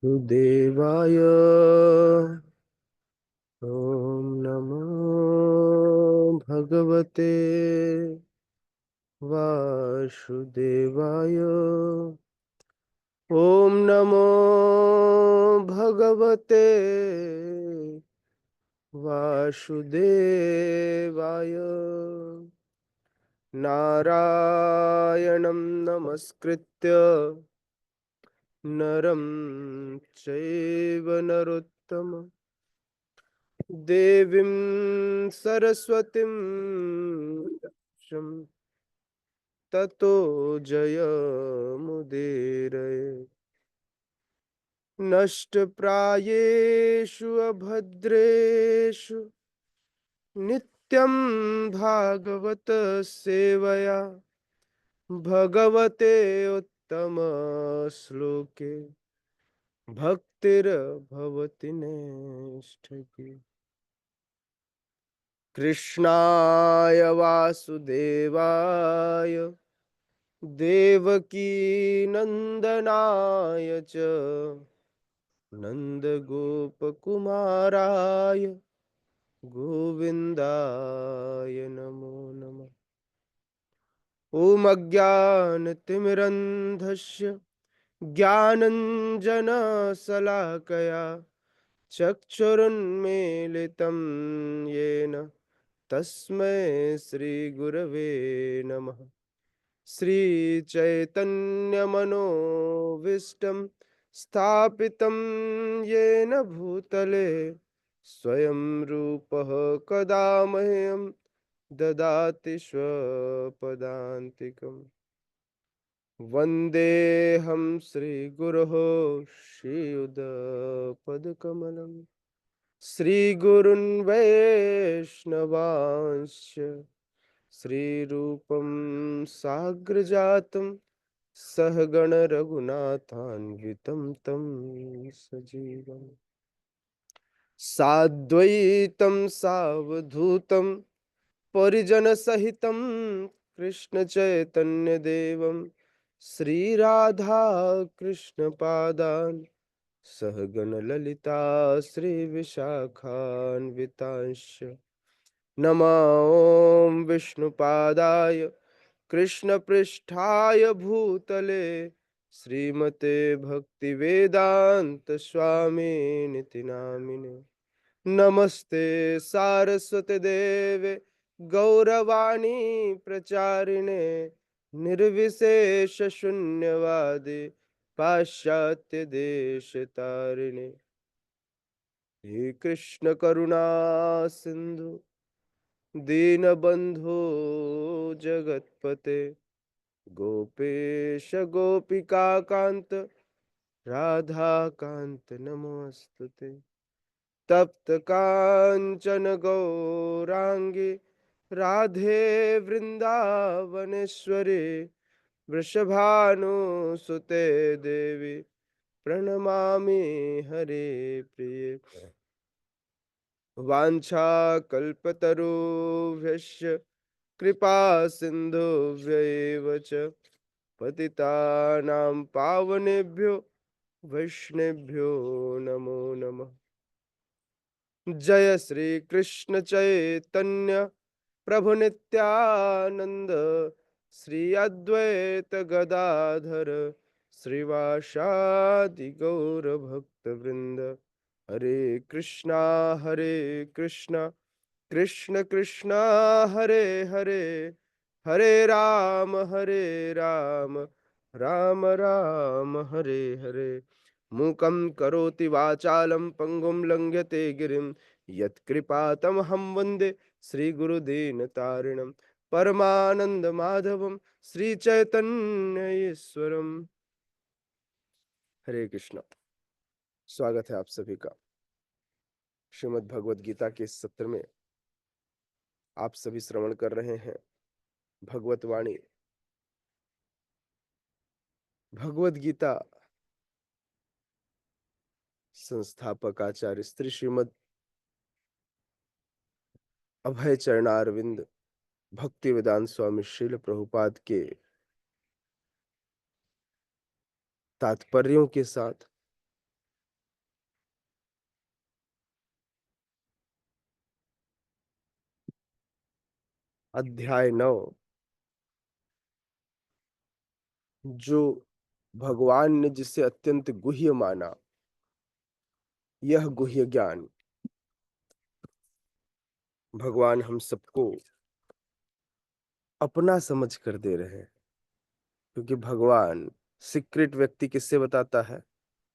देवाय ॐ नमो भगवते वासुदेवाय ॐ नमो भगवते वासुदेवाय नारायणं नमस्कृत्य नरं चैव नरोत्तमं देवीं सरस्वतीं ततो जयमुदीरये नष्टप्रायेषु अभद्रेषु नित्यं भागवत सेवया भगवते उत्तम श्लोके भक्तिर्भवति नैष्ठिकी कृष्णाय वासुदेवाय देवकी नंदनाय च नन्दगोपकुमाराय गोविन्दाय नमो नमः। ॐ अज्ञानतिमिरन्धस्य ज्ञानञ्जनशलाकया चक्षुरुन्मीलितं येन तस्मै श्रीगुरवे नमः। श्रीचैतन्यमनोभीष्टं स्थापितं येन भूतले स्वयं रूपः कदा मह्यं ददाति स्वपदान्तिकम्। वन्देऽहं श्रीगुरोः श्रीयुतपदकमलं श्रीगुरुन् वैष्णवांश्च श्रीरूपं साग्रजातं सहगण रघुनाथान्वितं तं सजीवम् साद्वैतं सावधूतं परिजनसहितं कृष्णचैतन्यदेवं श्रीराधा कृष्णपादान् सहगण ललिता श्रीविशाखान्वितांश्च नमो विष्णुपादाय कृष्णपृष्ठाय भूतले श्रीमते भक्तिवेदांत स्वामी निति नामिने नमस्ते सारस्वती देवे गौरवाणी प्रचारिणे निर्विशेष शून्यवादी पाश्चात्य देश तारिणे हे कृष्ण करुणा सिंधु दीनबंधो जगतपते गोपेश गोपिका कांत राधा कांत नमोस्तुते तप्त कांचन गौरांगी राधे वृंदावनेश्वरी वृषभानुसुते देवी प्रणमामि हरे प्रिये वाञ्छाकल्पतरुभ्यश्च कृपा सिन्धुभ्यैव च पतितानां पावनेभ्यो वैष्णवेभ्यो नमो नमः। जय श्री कृष्ण चैतन्य प्रभु नित्यानंद श्री अद्वैत गदाधर श्रीवासादि गौर भक्त वृंद हरे कृष्णा कृष्ण कृष्णा हरे हरे हरे राम राम राम हरे हरे मूकं करोति वाचालं पंगुं लंघ्यते गिरिं यत्कृपातमहं वन्दे श्रीगुरुदीनतारिणं परमानन्दमाधवं श्रीचैतन्यईश्वरम्। हरे कृष्णा। स्वागत है आप सभी का श्रीमद् भगवद गीता के इस सत्र में। आप सभी श्रवण कर रहे हैं भगवत वाणी। भगवद गीता संस्थापक आचार्य श्री श्रीमद् अभय चरणारविंद भक्ति वेदांत स्वामी श्रील प्रभुपाद के तात्पर्यों के साथ अध्याय 9, जो भगवान ने जिसे अत्यंत गुह्य माना, यह गुह्य ज्ञान भगवान हम सबको अपना समझ कर दे रहे हैं। क्योंकि भगवान सीक्रेट व्यक्ति किससे बताता है?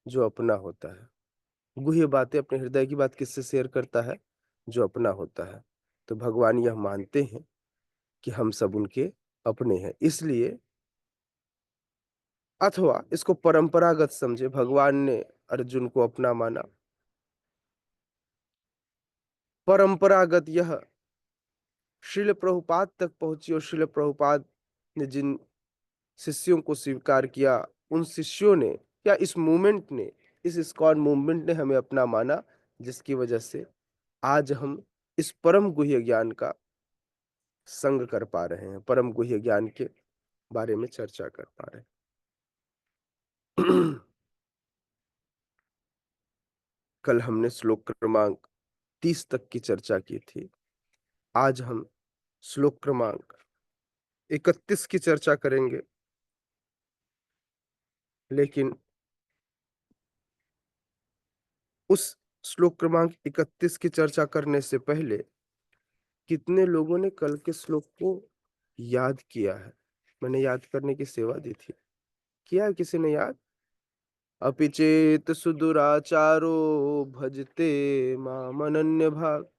जो अपना होता है। गुह्य बातें, अपने हृदय की बात किससे शेयर करता है? जो अपना होता है। तो भगवान यह मानते हैं कि हम सब उनके अपने हैं। इसलिए, अथवा इसको परंपरागत समझे, भगवान ने अर्जुन को अपना माना। परंपरागत यह श्रील प्रभुपाद तक पहुंची, और श्रील प्रभुपाद ने जिन शिष्यों को स्वीकार किया, उन शिष्यों ने या इस मूवमेंट ने, इस इस्कॉन मूवमेंट ने हमें अपना माना, जिसकी वजह से आज हम इस परम गुह्य ज्ञान का संग कर पा रहे हैं, परम गुह्य ज्ञान के बारे में चर्चा कर पा रहे हैं। कल हमने श्लोक क्रमांक 30 तक की चर्चा की थी। आज हम श्लोक क्रमांक 31 की चर्चा करेंगे। लेकिन उस श्लोक क्रमांक 31 की चर्चा करने से पहले कितने लोगों ने कल के श्लोक को याद किया है? मैंने याद करने की सेवा दी थी। किया है किसी ने याद? अपि चेत सुदुराचारो भजते मामनन्य भाग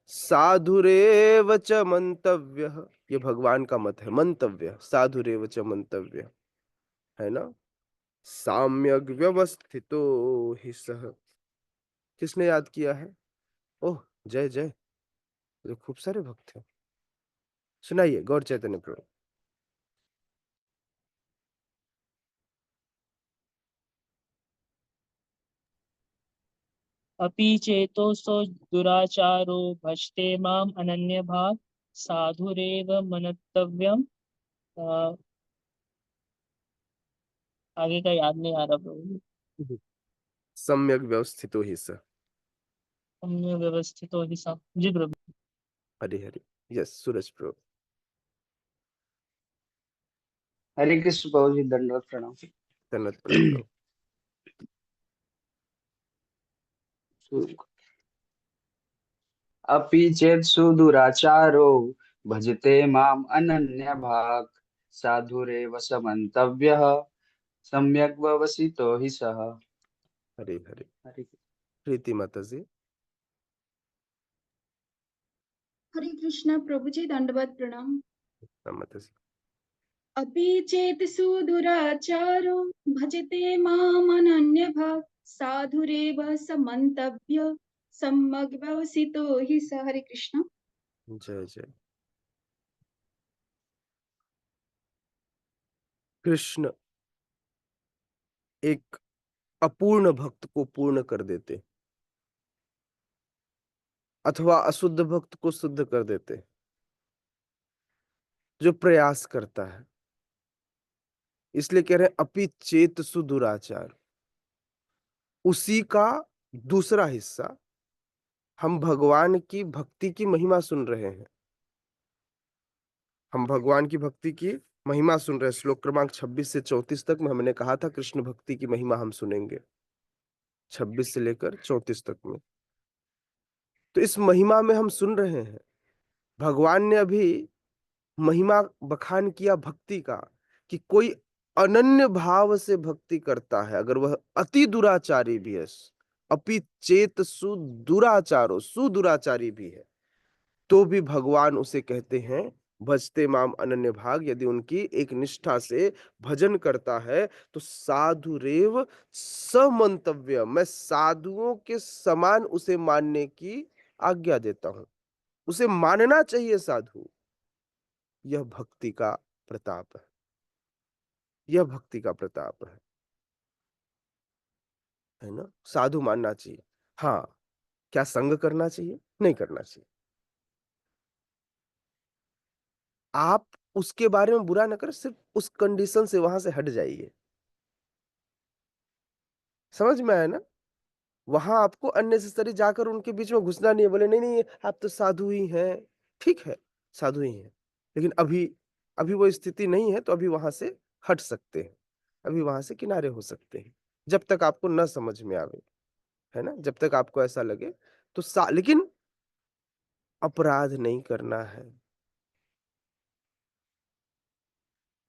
साधुरेव च मंतव्य। ये भगवान का मत है, मंतव्य साधुरेव च मंतव्य, है ना? साम्यक व्यवस्थितो हि सह। किसने याद किया है? ओह, जय जय, तो खूब सारे भक्त हैं। सुनाइए, गौर चैतन्य प्रभु। अपि चेतोऽसौ दुराचारो भजते माम् अनन्यभाक् साधुरेव मनतव्यम्। अ, आगे का याद नहीं आ रहा प्रभु। सम्यक व्यवस्थितो हि सह। सम्य व्यवस्थितो हि सः। जी प्रभु। हरि हरि। यस, सूरज प्रभु। हरे कृष्ण प्रभु जी, दंडवत प्रणाम। तन्नत प्रणाम प्रभु। अपि चेत् सुदुराचारो भजते माम् अनन्यभाक् साधुरेव समन्तव्यः सम्यक् व्यवसितो हि सः। हरि हरि। हरे प्रीति माता जी। हरे कृष्ण प्रभु जी, दंडवत प्रणाम। माता जी। अपि चेत् सुदुराचारो भजते मामनन्यभाक् साधुरेव समन्तव्य सम्यग् व्यवसितो हि सः। हरे कृष्ण। जय जय। कृष्ण एक अपूर्ण भक्त को पूर्ण कर देते, अथवा अशुद्ध भक्त को शुद्ध कर देते, जो प्रयास करता है। इसलिए कह रहे हैं अपि चेत सुदुराचार। उसी का दूसरा हिस्सा, हम भगवान की भक्ति की महिमा सुन रहे हैं। हम भगवान की भक्ति की महिमा सुन रहे हैं। श्लोक क्रमांक 26 से 34 तक में हमने कहा था कृष्ण भक्ति की महिमा हम सुनेंगे, 26 से लेकर 34 तक में। तो इस महिमा में हम सुन रहे हैं, भगवान ने अभी महिमा बखान किया भक्ति का, कि कोई अनन्य भाव से भक्ति करता है, अगर वह अति दुराचारी भी है, अपि चेत सुदुराचारो, सुदुराचारी भी है, तो भी भगवान उसे कहते हैं भजते माम अनन्य भाग। यदि उनकी एक निष्ठा से भजन करता है तो साधुरेव समंतव्य, मैं साधुओं के समान उसे मानने की आज्ञा देता हूं। उसे मानना चाहिए साधु। यह भक्ति का प्रताप है, यह भक्ति का प्रताप है ना? साधु मानना चाहिए। हाँ, क्या संग करना चाहिए? नहीं करना चाहिए। आप उसके बारे में बुरा ना करें, सिर्फ उस कंडीशन से वहां से हट जाइए। समझ में आया ना? वहां आपको अननेसेसरी जाकर उनके बीच में घुसना नहीं है। बोले नहीं नहीं, आप तो साधु ही हैं, ठीक है, साधु ही हैं। लेकिन अभी अभी वो स्थिति नहीं है, तो अभी वहां से हट सकते हैं, अभी वहां से किनारे हो सकते हैं, जब तक आपको न समझ में आवे, है ना? जब तक आपको ऐसा लगे तो लेकिन अपराध नहीं करना है।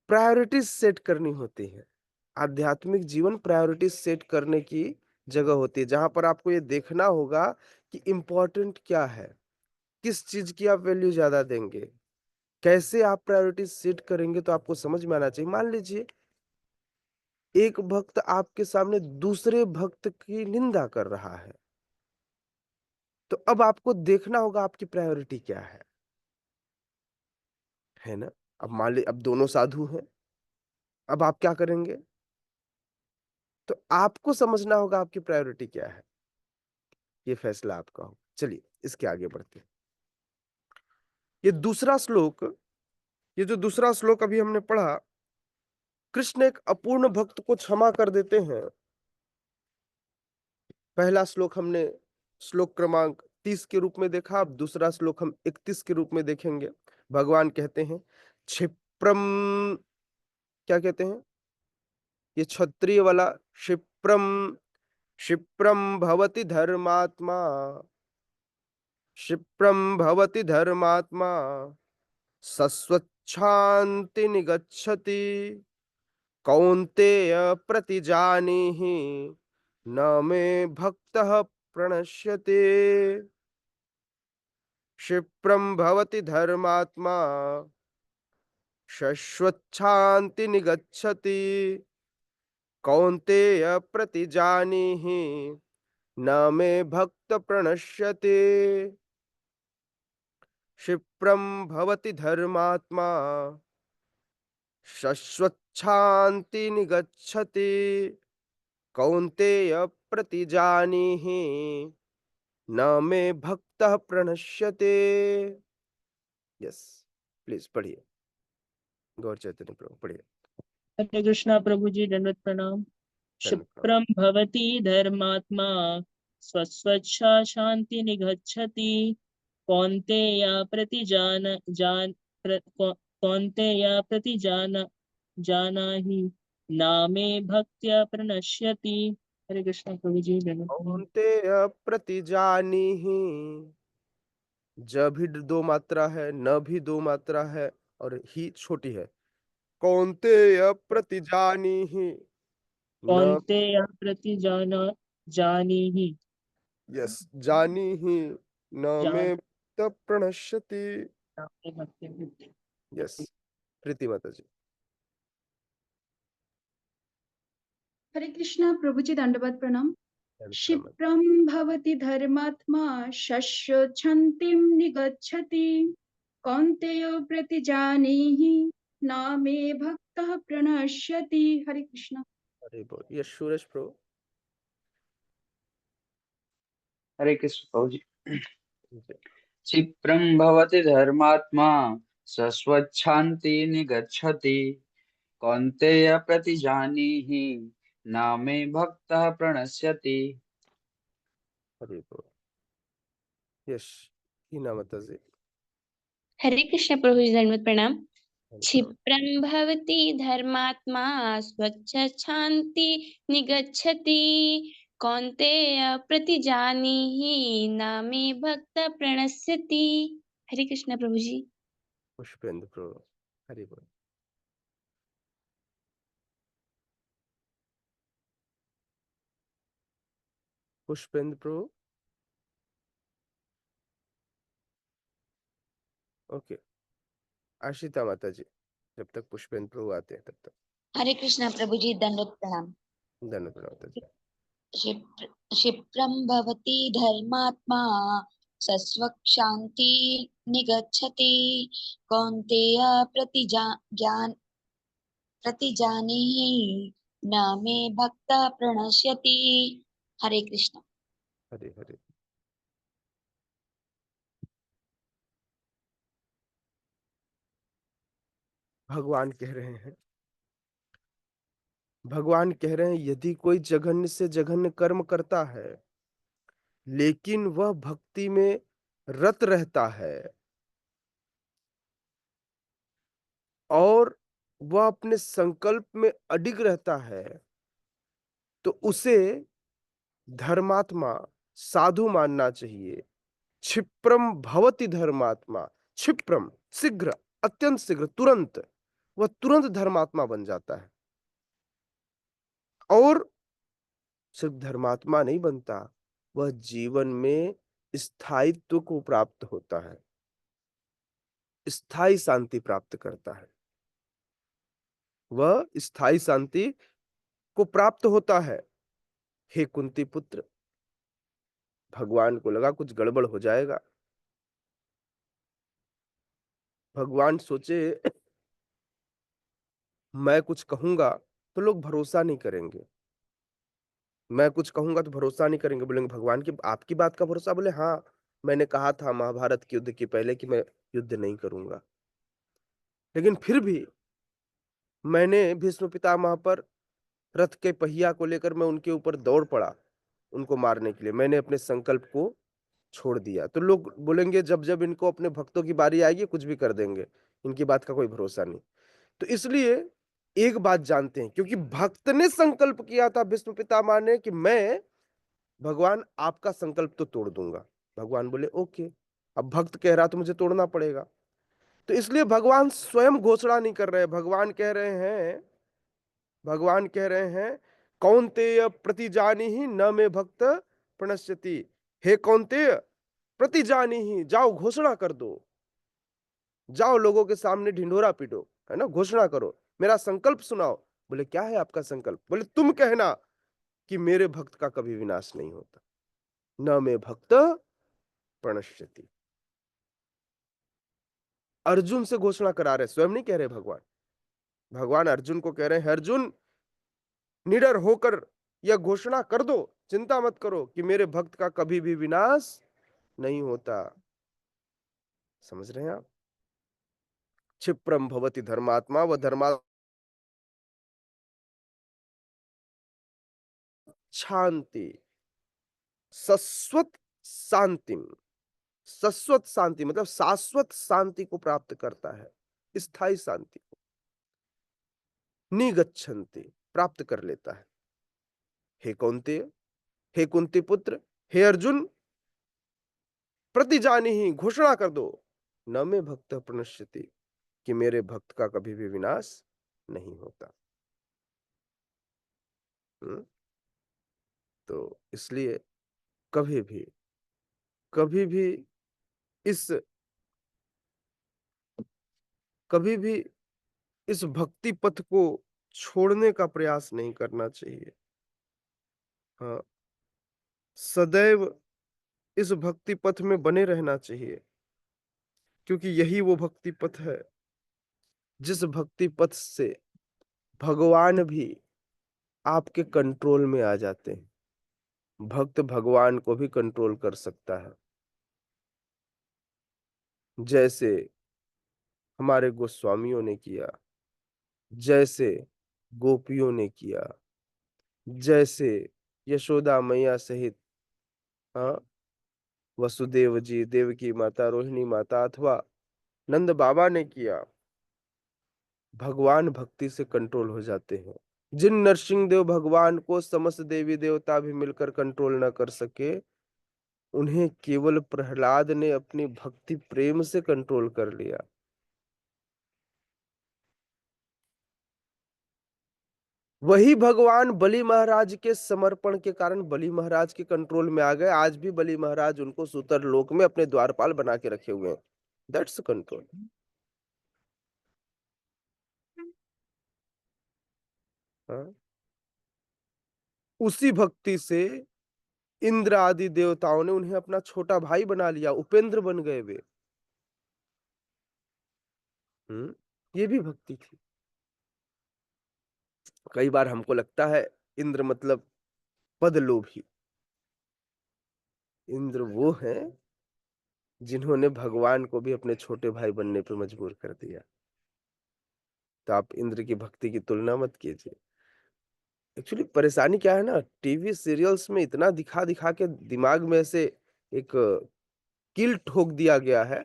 प्रायोरिटीज सेट करनी होती है। आध्यात्मिक जीवन प्रायोरिटीज सेट करने की जगह होती है, जहां पर आपको ये देखना होगा कि इम्पोर्टेंट क्या है, किस चीज की आप वैल्यू ज्यादा देंगे, कैसे आप प्रायोरिटीज सेट करेंगे, तो आपको समझ में आना चाहिए। मान लीजिए एक भक्त आपके सामने दूसरे भक्त की निंदा कर रहा है, तो अब आपको देखना होगा आपकी प्रायोरिटी क्या है ना? अब मान ली अब दोनों साधु हैं, अब आप क्या करेंगे? तो आपको समझना होगा आपकी प्रायोरिटी क्या है, ये फैसला आपका हो। चलिए इसके आगे बढ़ते हैं। ये दूसरा श्लोक, ये जो दूसरा श्लोक अभी हमने पढ़ा, कृष्ण एक अपूर्ण भक्त को क्षमा कर देते हैं। पहला श्लोक हमने श्लोक क्रमांक 30 के रूप में देखा, अब दूसरा श्लोक हम 31 के रूप में देखेंगे। भगवान कहते हैं क्षिप्रम, क्या कहते हैं? ये क्षत्रिय वाला क्षिप्रम, क्षिप्रम भवति धर्मात्मा, क्षिप्रम भवति धर्मात्मा सस्वच्छान्ति निगच्छति कौन्तेय प्रतिजानीहि न मे भक्तः प्रणश्यते। क्षिप्रं भवति धर्मात्मा शश्वच्छान्ति निगच्छति कौन्तेय प्रतिजानीहि न मे भक्त प्रणश्यते। क्षिप्रं भवति धर्मात्मा शश्वच्छान्ति निगच्छति कौन्तेय प्रतिजानीहि न मे भक्तः प्रणश्यते। यस, प्लीज पढ़िए। गौर चैतन्य प्रभु पढ़िए। हरे कृष्णा प्रभु जी, दंडवत प्रणाम। क्षिप्रम भवति धर्मात्मा स्वस्वच्छा शांति निगच्छति कौन्तेय प्रतिजान जानाहि नामे भक्त्या प्रणश्यति। हरे कृष्णा प्रभु जी, दंडवत प्रणाम। कौन्तेय प्रतिजानीहि, ज भी दो मात्रा है, न भी दो मात्रा है, और ही छोटी है। कौन्तेय प्रतिजानीहि, न, कौन्तेय जानीहि, यस, जानीहि न मे जान भक्त प्रणश्यति। नामे भक्त्या। यस, प्रीति माता जी। हरे कृष्णा प्रभु जी दंडवत प्रणाम। क्षिप्रं भवति धर्मात्मा शश्वच्छन्तिं निगच्छति कौन्तेयो प्रतिजानीहि न मे भक्तः प्रणश्यति। हरे कृष्णा। हरे बोल। यस, सूरज प्रभु। हरे कृष्ण प्रभु जी। क्षिप्रं भवति धर्मात्मा सस्वच्छान्ति निगच्छति कौन्तेय प्रतिजानीहि न मे भक्तः प्रणश्यति। हरे बोल। यस, हीना माता जी। हरे कृष्ण प्रभु जी, दंडवत प्रणाम। हरे प्रभु। क्षिप्रं भवति धर्मात्मा स्वच्छान्ति निगच्छति कौन्तेय प्रतिजानीहि न मे भक्त प्रणश्यति। हरे कृष्ण प्रभु जी। पुष्पेंद्र प्रभु। हरि बोल। पुष्पेंद्र प्रभु। ओके, आशिता माता जी, जब तक पुष्पेंद्र प्रभु आते हैं तब तक। हरे कृष्णा प्रभु जी, दंडवत प्रणाम। धन्यवाद माता जी। क्षिप्रं भवति धर्मात्मा सस्वक्षान्ति निगच्छति कौन्तेय प्रतिजानीहि न मे भक्तः प्रणश्यति। हरे कृष्ण। हरे हरे। भगवान कह रहे हैं, भगवान कह रहे हैं, यदि कोई जघन्य से जघन्य कर्म करता है लेकिन वह भक्ति में रत रहता है, और वह अपने संकल्प में अडिग रहता है, तो उसे धर्मात्मा, साधु मानना चाहिए। क्षिप्रम भवति धर्मात्मा, क्षिप्रम शीघ्र, अत्यंत शीघ्र, तुरंत, वह तुरंत धर्मात्मा बन जाता है। और सिर्फ धर्मात्मा नहीं बनता, वह जीवन में स्थायित्व को प्राप्त होता है, स्थायी शांति प्राप्त करता है, वह स्थायी शांति को प्राप्त होता है। हे कुंती पुत्र, भगवान को लगा कुछ गड़बड़ हो जाएगा। भगवान सोचे मैं कुछ कहूंगा तो लोग भरोसा नहीं करेंगे, मैं कुछ कहूंगा तो भरोसा नहीं करेंगे, बोलेंगे भगवान की आपकी बात का भरोसा? बोले हाँ, मैंने कहा था महाभारत के युद्ध के पहले कि मैं युद्ध नहीं करूंगा, लेकिन फिर भी मैंने भीष्म पितामह पर रथ के पहिया को लेकर मैं उनके ऊपर दौड़ पड़ा, उनको मारने के लिए मैंने अपने संकल्प को छोड़ दिया। तो लोग बोलेंगे जब जब इनको अपने भक्तों की बारी आएगी कुछ भी कर देंगे, इनकी बात का कोई भरोसा नहीं। तो इसलिए एक बात जानते हैं, क्योंकि भक्त ने संकल्प किया था भीष्म पितामह ने कि मैं भगवान आपका संकल्प तो तोड़ दूंगा। भगवान बोले ओके, अब भक्त कह रहा तो मुझे तोड़ना पड़ेगा। तो इसलिए भगवान स्वयं घोषणा नहीं कर रहे, भगवान कह रहे हैं कौन्तेय प्रतिजानीहि न मे भक्त प्रणश्यति। हे कौन्तेय प्रतिजानीहि, जाओ घोषणा कर दो, जाओ लोगों के सामने ढिंढोरा पीटो, है ना, घोषणा करो, मेरा संकल्प सुनाओ। बोले क्या है आपका संकल्प? बोले तुम कहना कि मेरे भक्त का कभी विनाश नहीं होता, न मे भक्त प्रणश्यति। अर्जुन से घोषणा करा रहे, स्वयं नहीं कह रहे भगवान। भगवान अर्जुन को कह रहे हैं अर्जुन निडर होकर यह घोषणा कर दो, चिंता मत करो कि मेरे भक्त का कभी भी विनाश नहीं होता। समझ रहे हैं आप? क्षिप्रम भवति धर्मात्मा व धर्मा शांति, शाश्वत शांति, शाश्वत शांति मतलब शाश्वत शांति को प्राप्त करता है, स्थायी शांति को निगच्छन्ति प्राप्त कर लेता है। हे कौन्तेय, हे कुंती पुत्र, हे अर्जुन, प्रतिजानीहि घोषणा कर दो, न मे भक्त प्रणश्यति, कि मेरे भक्त का कभी भी विनाश नहीं होता। तो इसलिए कभी भी इस भक्ति पथ को छोड़ने का प्रयास नहीं करना चाहिए। हाँ, सदैव इस भक्ति पथ में बने रहना चाहिए, क्योंकि यही वो भक्ति पथ है जिस भक्ति पथ से भगवान भी आपके कंट्रोल में आ जाते हैं। भक्त भगवान को भी कंट्रोल कर सकता है, जैसे हमारे गोस्वामियों ने किया, जैसे गोपियों ने किया, जैसे यशोदा मैया सहित हाँ वसुदेव जी, देवकी माता, रोहिणी माता अथवा नंद बाबा ने किया। भगवान भक्ति से कंट्रोल हो जाते हैं। जिन नरसिंह देव भगवान को समस्त देवी देवता भी मिलकर कंट्रोल न कर सके, उन्हें केवल प्रहलाद ने अपनी भक्ति प्रेम से कंट्रोल कर लिया। वही भगवान बलि महाराज के समर्पण के कारण बलि महाराज के कंट्रोल में आ गए। आज भी बलि महाराज उनको सुतर लोक में अपने द्वारपाल बना के रखे हुए हैं। That's control. उसी भक्ति से इंद्र आदि देवताओं ने उन्हें अपना छोटा भाई बना लिया, उपेंद्र बन गए वे। ये भी भक्ति थी। कई बार हमको लगता है इंद्र मतलब पद लोभी। इंद्र वो है जिन्होंने भगवान को भी अपने छोटे भाई बनने पर मजबूर कर दिया। तो आप इंद्र की भक्ति की तुलना मत कीजिए। एक्चुअली परेशानी क्या है ना, टीवी सीरियल्स में इतना दिखा दिखा के दिमाग में से एक कील ठोक दिया गया है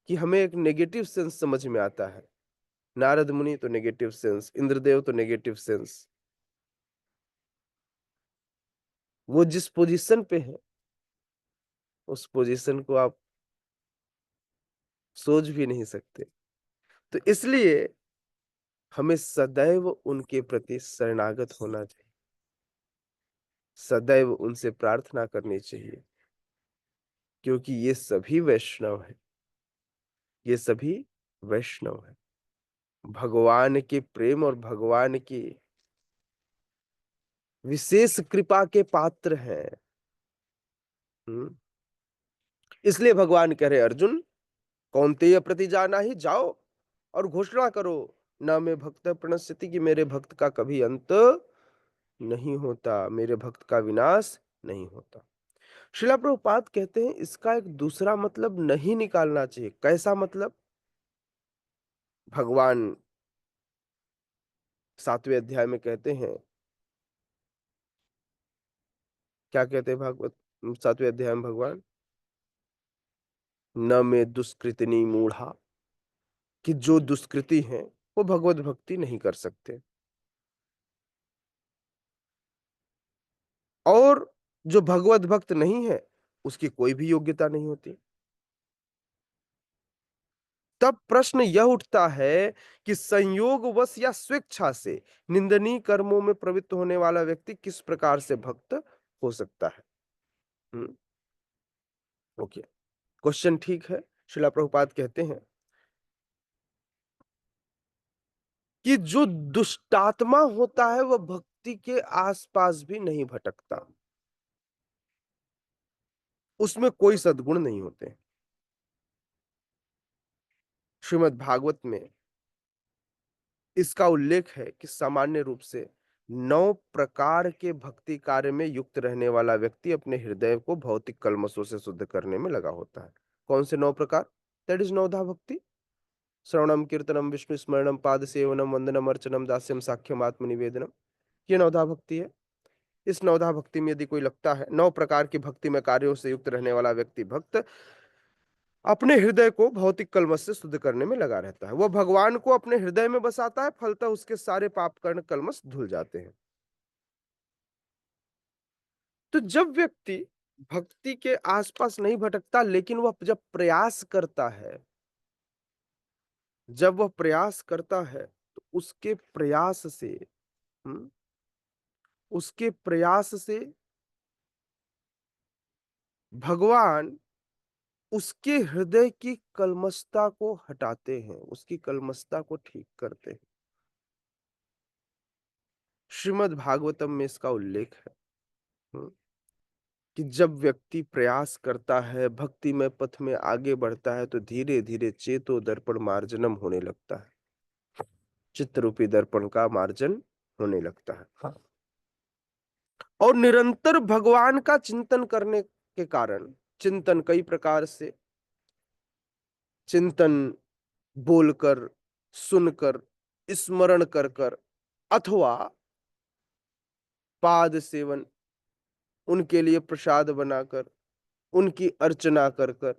कि हमें एक नेगेटिव सेंस समझ में आता है। नारद मुनि तो नेगेटिव सेंस, इंद्रदेव तो नेगेटिव सेंस। वो जिस पोजीशन पे है उस पोजीशन को आप सोच भी नहीं सकते। तो इसलिए हमें सदैव उनके प्रति शरणागत होना चाहिए, सदैव उनसे प्रार्थना करनी चाहिए, क्योंकि ये सभी वैष्णव हैं, ये सभी वैष्णव हैं, भगवान के प्रेम और भगवान की विशेष कृपा के पात्र हैं। इसलिए भगवान कह रहे अर्जुन, कौन्तेय प्रति जाना ही जाओ और घोषणा करो, ना मैं भक्त प्रणश्यति, कि मेरे भक्त का कभी अंत नहीं होता, मेरे भक्त का विनाश नहीं होता। श्रीला प्रभुपाद कहते हैं इसका एक दूसरा मतलब नहीं निकालना चाहिए। कैसा मतलब? भगवान 7वें अध्याय में कहते हैं, क्या कहते हैं भागवत 7वें अध्याय में भगवान, न में दुष्कृतिनी मूढ़ा, कि जो दुष्कृति हैं वो भगवत भक्ति नहीं कर सकते, और जो भगवत भक्त नहीं है उसकी कोई भी योग्यता नहीं होती। तब प्रश्न यह उठता है कि संयोगवश या स्वेच्छा से निंदनीय कर्मों में प्रवृत्त होने वाला व्यक्ति किस प्रकार से भक्त हो सकता है। ओके, क्वेश्चन ठीक है। श्रीला प्रभुपाद कहते हैं कि जो दुष्टात्मा होता है वह भक्ति के आसपास भी नहीं भटकता, उसमें कोई सद्गुण नहीं होते। श्रीमद् भागवत में इसका उल्लेख है कि सामान्य रूप से 9 प्रकार के भक्ति कार्य में युक्त रहने वाला व्यक्ति अपने हृदय को भौतिक कल्मशों से शुद्ध करने में लगा होता है। कौन से 9 प्रकार? दैट इज नौधा भक्ति। श्रवणम कीर्तनम विष्णु स्मरणम पाद सेवनम वंदनम अर्चनम दास्यम साख्यम आत्मनिवेदनम, ये नौधा भक्ति है। इस नौधा भक्ति में यदि कोई लगता है, 9 प्रकार की भक्ति में कार्यों से युक्त रहने वाला व्यक्ति भक्त अपने हृदय को भौतिक कलमश से शुद्ध करने में लगा रहता है। वह भगवान को अपने हृदय में बसाता है, फलतः उसके सारे पाप कर्ण कलमश धुल जाते हैं। तो जब व्यक्ति भक्ति के आसपास नहीं भटकता, लेकिन वह जब प्रयास करता है, जब वह प्रयास करता है तो उसके प्रयास से भगवान उसके हृदय की कलमशता को हटाते हैं, उसकी कलमशता को ठीक करते हैं। श्रीमद् भागवतम में इसका उल्लेख है कि जब व्यक्ति प्रयास करता है, भक्ति में पथ में आगे बढ़ता है, तो धीरे धीरे चेतो दर्पण मार्जनम होने लगता है, चित्त रूपी दर्पण का मार्जन होने लगता है। हाँ। और निरंतर भगवान का चिंतन करने के कारण, चिंतन कई प्रकार से, चिंतन बोलकर, सुनकर, स्मरण कर कर, अथवा पाद सेवन, उनके लिए प्रसाद बनाकर, उनकी अर्चना कर कर,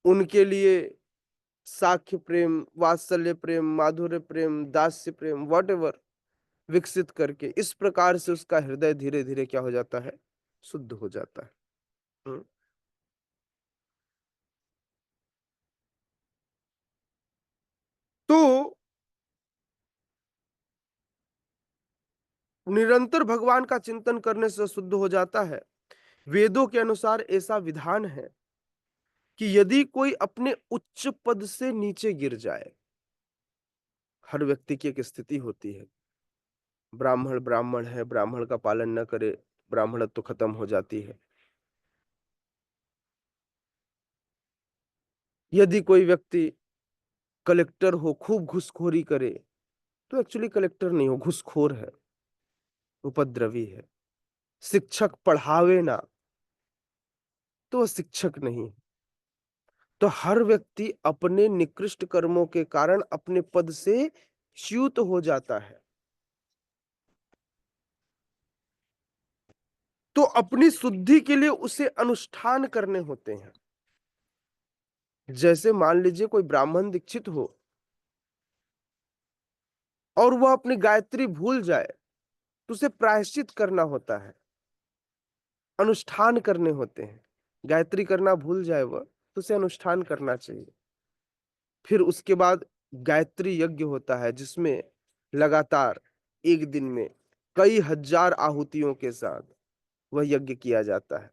उनके लिए साख्य प्रेम, वात्सल्य प्रेम, माधुर्य प्रेम, दास्य प्रेम, वॉटएवर विकसित करके, इस प्रकार से उसका हृदय धीरे धीरे क्या हो जाता है? शुद्ध हो जाता है। तो निरंतर भगवान का चिंतन करने से शुद्ध हो जाता है। वेदों के अनुसार ऐसा विधान है कि यदि कोई अपने उच्च पद से नीचे गिर जाए, हर व्यक्ति की एक स्थिति होती है, ब्राह्मण ब्राह्मण है, ब्राह्मण का पालन न करे, ब्राह्मणत्व तो खत्म हो जाती है। यदि कोई व्यक्ति कलेक्टर हो, खूब घूसखोरी करे, तो एक्चुअली कलेक्टर नहीं हो, घूसखोर है, उपद्रवी है। शिक्षक पढ़ावे ना, तो शिक्षक नहीं। तो हर व्यक्ति अपने निकृष्ट कर्मों के कारण अपने पद से च्युत हो जाता है। तो अपनी शुद्धि के लिए उसे अनुष्ठान करने होते हैं। जैसे मान लीजिए कोई ब्राह्मण दीक्षित हो और वह अपनी गायत्री भूल जाए, तो उसे प्रायश्चित करना होता है, अनुष्ठान करने होते हैं। गायत्री करना भूल जाए वह, तो उसे अनुष्ठान करना चाहिए। फिर उसके बाद गायत्री यज्ञ होता है, जिसमें लगातार एक दिन में कई हजार आहुतियों के साथ वह यज्ञ किया जाता है,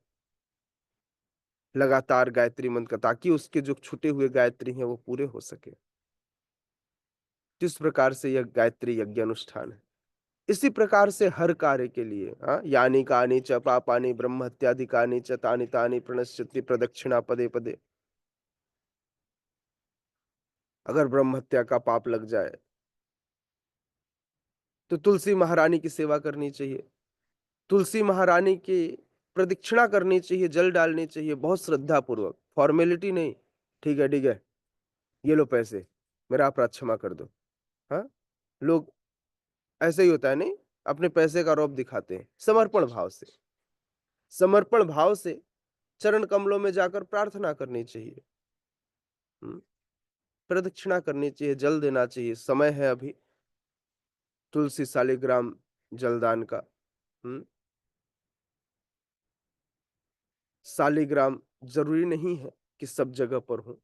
लगातार गायत्री मंत्र का, ताकि उसके जो छूटे हुए गायत्री हैं वो पूरे हो सके। जिस प्रकार से यह गायत्री यज्ञ अनुष्ठान है, इसी प्रकार से हर कार्य के लिए, यानी कानि च पापानि ब्रह्म हत्यादिकानि च तानि तानि प्रणश्यति प्रदक्षिणा पदे पदे। अगर ब्रह्म हत्या का पाप लग जाए तो तुलसी महारानी की सेवा करनी चाहिए, तुलसी महारानी की प्रदक्षिणा करनी चाहिए, जल डालनी चाहिए बहुत श्रद्धा पूर्वक, फॉर्मेलिटी नहीं। ठीक है, ये लो पैसे, मेरा अपराध क्षमा कर दो। हाँ, लोग ऐसे ही होता है नहीं, अपने पैसे का रौब दिखाते हैं। समर्पण भाव से चरण कमलों में जाकर प्रार्थना करनी चाहिए, प्रदक्षिणा करनी चाहिए, जल देना चाहिए। समय है अभी तुलसी शालिग्राम जलदान का। शालिग्राम जरूरी नहीं है कि सब जगह पर हो।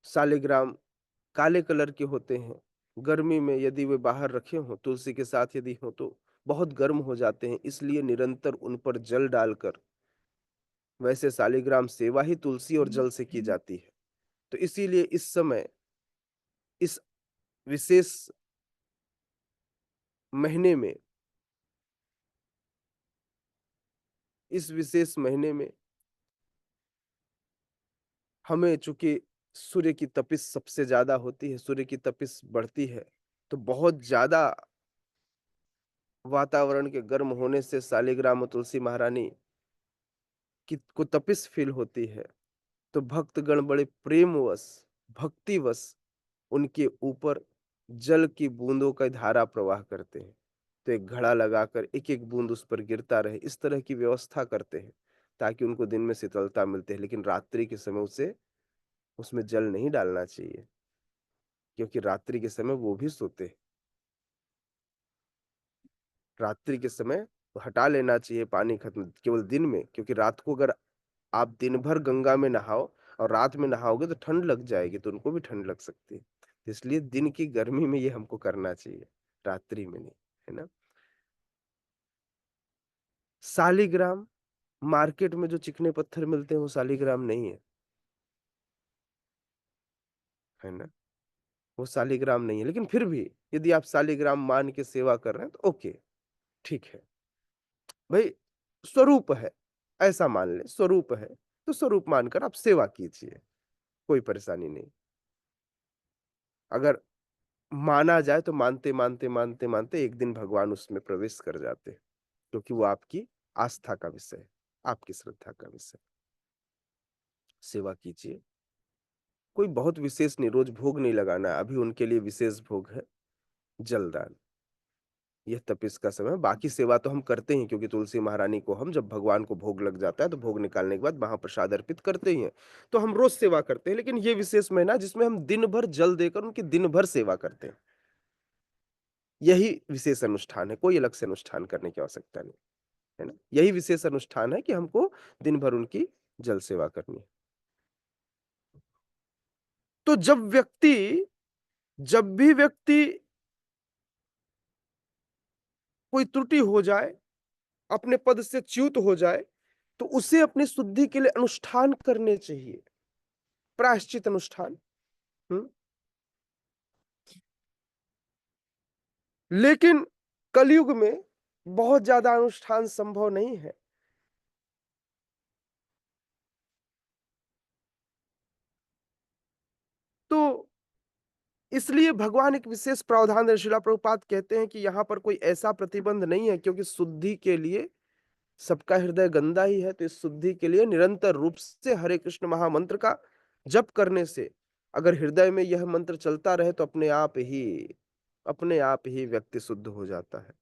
शालिग्राम काले कलर के होते हैं, गर्मी में यदि वे बाहर रखे हों, तुलसी के साथ यदि हो, तो बहुत गर्म हो जाते हैं, इसलिए निरंतर उन पर जल डालकर, वैसे शालिग्राम सेवा ही तुलसी और जल से की जाती है। तो इसीलिए इस समय, इस विशेष महीने में, हमें चूंकि सूर्य की तपिश सबसे ज्यादा होती है, सूर्य की तपिश बढ़ती है, तो बहुत ज्यादा वातावरण के गर्म होने से शालिग्राम और तुलसी महारानी की को तपिश फील होती है। तो भक्तगण बड़े प्रेमवश, भक्तिवश उनके ऊपर जल की बूंदों का धारा प्रवाह करते हैं। तो एक घड़ा लगाकर एक एक बूंद उस पर गिरता रहे, इस तरह की व्यवस्था करते हैं, ताकि उनको दिन में शीतलता मिलती है। लेकिन रात्रि के समय उसे उसमें जल नहीं डालना चाहिए, क्योंकि रात्रि के समय वो भी सोते हैं। रात्रि के समय हटा लेना चाहिए पानी, खत्म केवल दिन में, क्योंकि रात को अगर आप दिन भर गंगा में नहाओ और रात में नहाओगे तो ठंड लग जाएगी, तो उनको भी ठंड लग सकती है। इसलिए दिन की गर्मी में ये हमको करना चाहिए, रात्रि में नहीं, है ना। शालिग्राम मार्केट में जो चिकने पत्थर मिलते हैं वो शालिग्राम नहीं है ना, वो शालिग्राम नहीं है। लेकिन फिर भी यदि आप शालिग्राम मान के सेवा कर रहे हैं तो ओके, ठीक है भाई, स्वरूप है, ऐसा मान ले स्वरूप है, तो स्वरूप मानकर आप सेवा कीजिए, कोई परेशानी नहीं। अगर माना जाए तो मानते मानते मानते मानते एक दिन भगवान उसमें प्रवेश कर जाते हैं, क्योंकि वो आपकी आस्था का विषय है, आपकी श्रद्धा का विषय। सेवा कीजिए, कोई बहुत विशेष नहीं, रोज भोग नहीं लगाना है। अभी उनके लिए विशेष भोग है जलदान, यह तपिश का समय। बाकी सेवा तो हम करते हैं, क्योंकि तुलसी महारानी को हम जब भगवान को भोग लग जाता है तो भोग निकालने के बाद महाप्रसाद अर्पित करते ही हैं, तो हम रोज सेवा करते हैं। लेकिन ये विशेष महीना जिसमें हम दिन भर जल देकर उनकी दिन भर सेवा करते हैं, यही विशेष अनुष्ठान है, कोई अलग से अनुष्ठान करने की आवश्यकता नहीं, है ना। यही विशेष अनुष्ठान है कि हमको दिन भर उनकी जल सेवा करनी है। तो जब भी व्यक्ति कोई त्रुटि हो जाए, अपने पद से च्युत हो जाए, तो उसे अपनी शुद्धि के लिए अनुष्ठान करने चाहिए, प्रायश्चित अनुष्ठान। लेकिन कलयुग में बहुत ज्यादा अनुष्ठान संभव नहीं है, तो इसलिए भगवान एक विशेष प्रावधान दे। श्रीला प्रभुपाद कहते हैं कि यहाँ पर कोई ऐसा प्रतिबंध नहीं है, क्योंकि शुद्धि के लिए सबका हृदय गंदा ही है। तो इस शुद्धि के लिए निरंतर रूप से हरे कृष्ण महामंत्र का जप करने से, अगर हृदय में यह मंत्र चलता रहे, तो अपने आप ही व्यक्ति शुद्ध हो जाता है।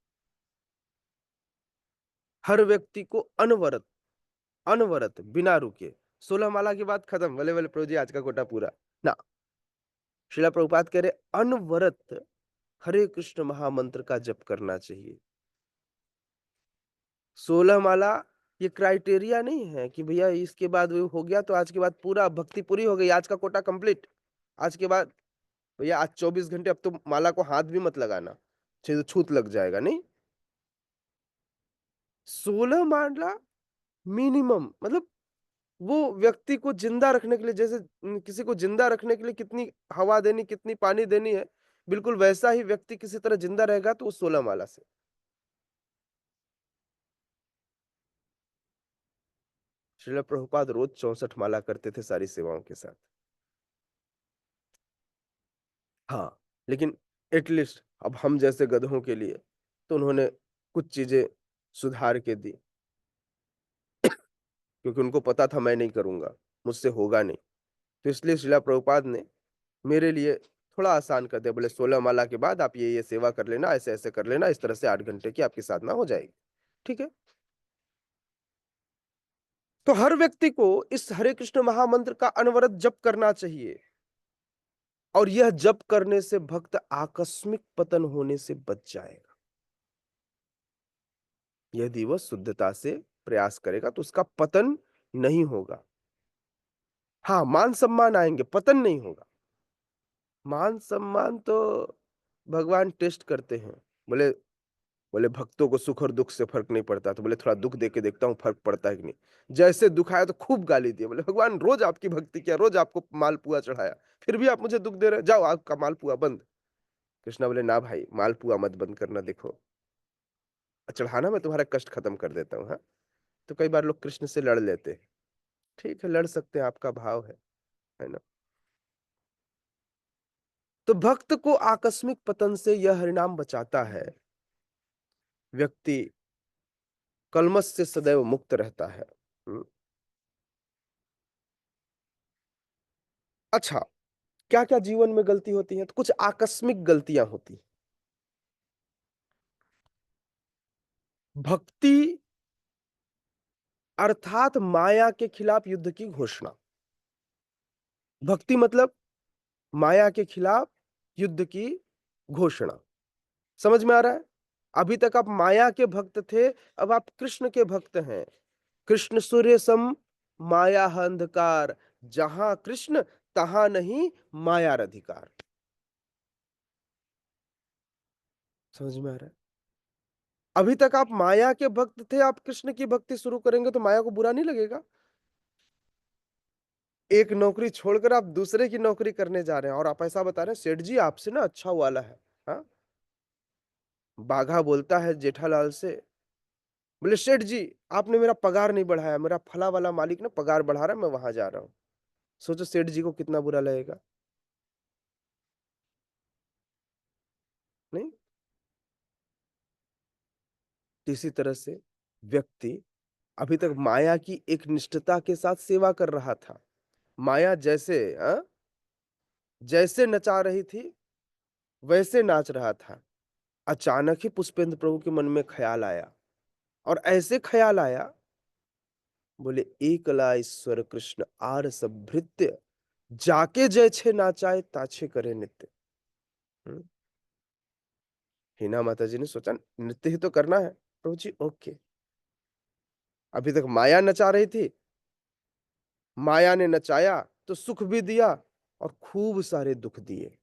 हर व्यक्ति को अनवरत अनवरत बिना रुके 16 माला के बाद खत्म, बोले बोले प्रभु जी आज का कोटा पूरा ना। श्रीला प्रभुपाद कह रहे अनवरत हरे कृष्ण महामंत्र का जप करना चाहिए। 16 माला ये क्राइटेरिया नहीं है कि भैया इसके बाद वो हो गया तो आज के बाद पूरा भक्ति पूरी हो गई, आज का कोटा कंप्लीट। आज के बाद भैया आज 24 घंटे अब तो माला को हाथ भी मत लगाना, तो छूत लग जाएगा, नहीं। 16 माला मिनिमम, मतलब वो व्यक्ति को जिंदा रखने के लिए, जैसे किसी को जिंदा रखने के लिए कितनी हवा देनी, कितनी पानी देनी है, बिल्कुल वैसा ही व्यक्ति किसी तरह जिंदा रहेगा तो वो 16 माला से। श्रील प्रभुपाद रोज 64 माला करते थे सारी सेवाओं के साथ। हाँ, लेकिन एटलीस्ट अब हम जैसे गधों के लिए तो उन्होंने कुछ चीजें सुधार के दी, क्योंकि उनको पता था मैं नहीं करूंगा, मुझसे होगा नहीं, तो इसलिए श्रीला प्रभुपाद ने मेरे लिए थोड़ा आसान कर दिया। बोले 16 माला के बाद आप ये सेवा कर लेना, ऐसे ऐसे कर लेना, इस तरह से 8 घंटे की आपकी साधना हो जाएगी, ठीक है। तो हर व्यक्ति को इस हरे कृष्ण महामंत्र का अनवरत जप करना चाहिए, और यह जप करने से भक्त आकस्मिक पतन होने से बच जाएगा। यदि वह शुद्धता से प्रयास करेगा तो उसका पतन नहीं होगा। हाँ, मान सम्मान आएंगे, पतन नहीं होगा। मान सम्मान तो भगवान टेस्ट करते हैं। बोले बोले भक्तों को सुख और दुख से फर्क नहीं पड़ता, तो बोले थोड़ा दुख दे के देखता हूँ फर्क पड़ता है कि नहीं। जैसे दुख आया तो खूब गाली दिए, बोले भगवान रोज आपकी भक्ति किया, रोज आपको मालपुआ चढ़ाया, फिर भी आप मुझे दुख दे रहे, जाओ आपका मालपुआ बंद। कृष्णा बोले ना भाई, मालपुआ मत बंद करना, देखो चढ़ाना, मैं तुम्हारा कष्ट खत्म कर देता हूँ। हाँ, तो कई बार लोग कृष्ण से लड़ लेते हैं, ठीक है लड़ सकते हैं, आपका भाव है ना। तो भक्त को आकस्मिक पतन से यह हरिनाम बचाता है, व्यक्ति कलमश से सदैव मुक्त रहता है। अच्छा, क्या क्या जीवन में गलती होती है, तो कुछ आकस्मिक गलतियां होती। भक्ति अर्थात माया के खिलाफ युद्ध की घोषणा। भक्ति मतलब माया के खिलाफ युद्ध की घोषणा। समझ में आ रहा है? अभी तक आप माया के भक्त थे, अब आप कृष्ण के भक्त हैं। कृष्ण सूर्य सम माया अंधकार, जहां कृष्ण तहां नहीं माया अधिकार। समझ में आ रहा है? अभी तक आप माया के भक्त थे, आप कृष्ण की भक्ति शुरू करेंगे तो माया को बुरा नहीं लगेगा। एक नौकरी छोड़कर आप दूसरे की नौकरी करने जा रहे हैं और आप ऐसा बता रहे हैं सेठ जी आपसे ना अच्छा वाला है। हाँ, बाघा बोलता है जेठालाल से, बोले सेठ जी आपने मेरा पगार नहीं बढ़ाया, मेरा फला वाला मालिक ना पगार बढ़ा रहा है, मैं वहां जा रहा हूं। सोचो सेठ जी को कितना बुरा लगेगा, नहीं। इसी तरह से व्यक्ति अभी तक माया की एक निष्ठता के साथ सेवा कर रहा था। माया जैसे जैसे नचा रही थी वैसे नाच रहा था। अचानक ही पुष्पेंद्र प्रभु के मन में ख्याल आया, और ऐसे ख्याल आया, बोले एकला ईश्वर कृष्ण आर सब भृत्य, जाके जैसे नाचाए ताछे करे नित्य। हम्म? हिना माता जी ने सोचा नृत्य ही तो करना है, प्रभु जी ओके। अभी तक माया नचा रही थी, माया ने नचाया तो सुख भी दिया और खूब सारे दुख दिए।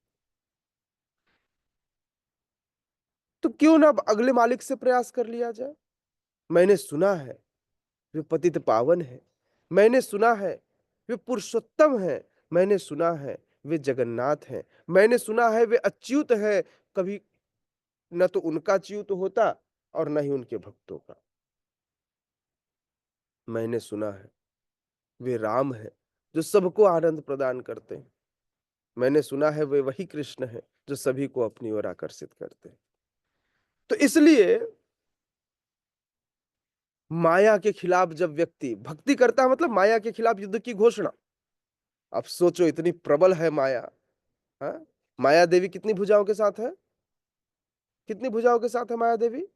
तो क्यों ना अब अगले मालिक से प्रयास कर लिया जाए। मैंने सुना है वे पतित पावन है, मैंने सुना है वे पुरुषोत्तम है, मैंने सुना है वे जगन्नाथ हैं, मैंने सुना है वे अच्युत है, कभी न तो उनका च्युत होता और न ही उनके भक्तों का। मैंने सुना है वे राम है जो सबको आनंद प्रदान करते हैं, मैंने सुना है वे वही कृष्ण है जो सभी को अपनी ओर आकर्षित करते हैं। तो इसलिए माया के खिलाफ जब व्यक्ति भक्ति करता है, मतलब माया के खिलाफ युद्ध की घोषणा। अब सोचो इतनी प्रबल है माया। हाँ? माया देवी कितनी भुजाओं के साथ है, कितनी भुजाओं के साथ है माया देवी?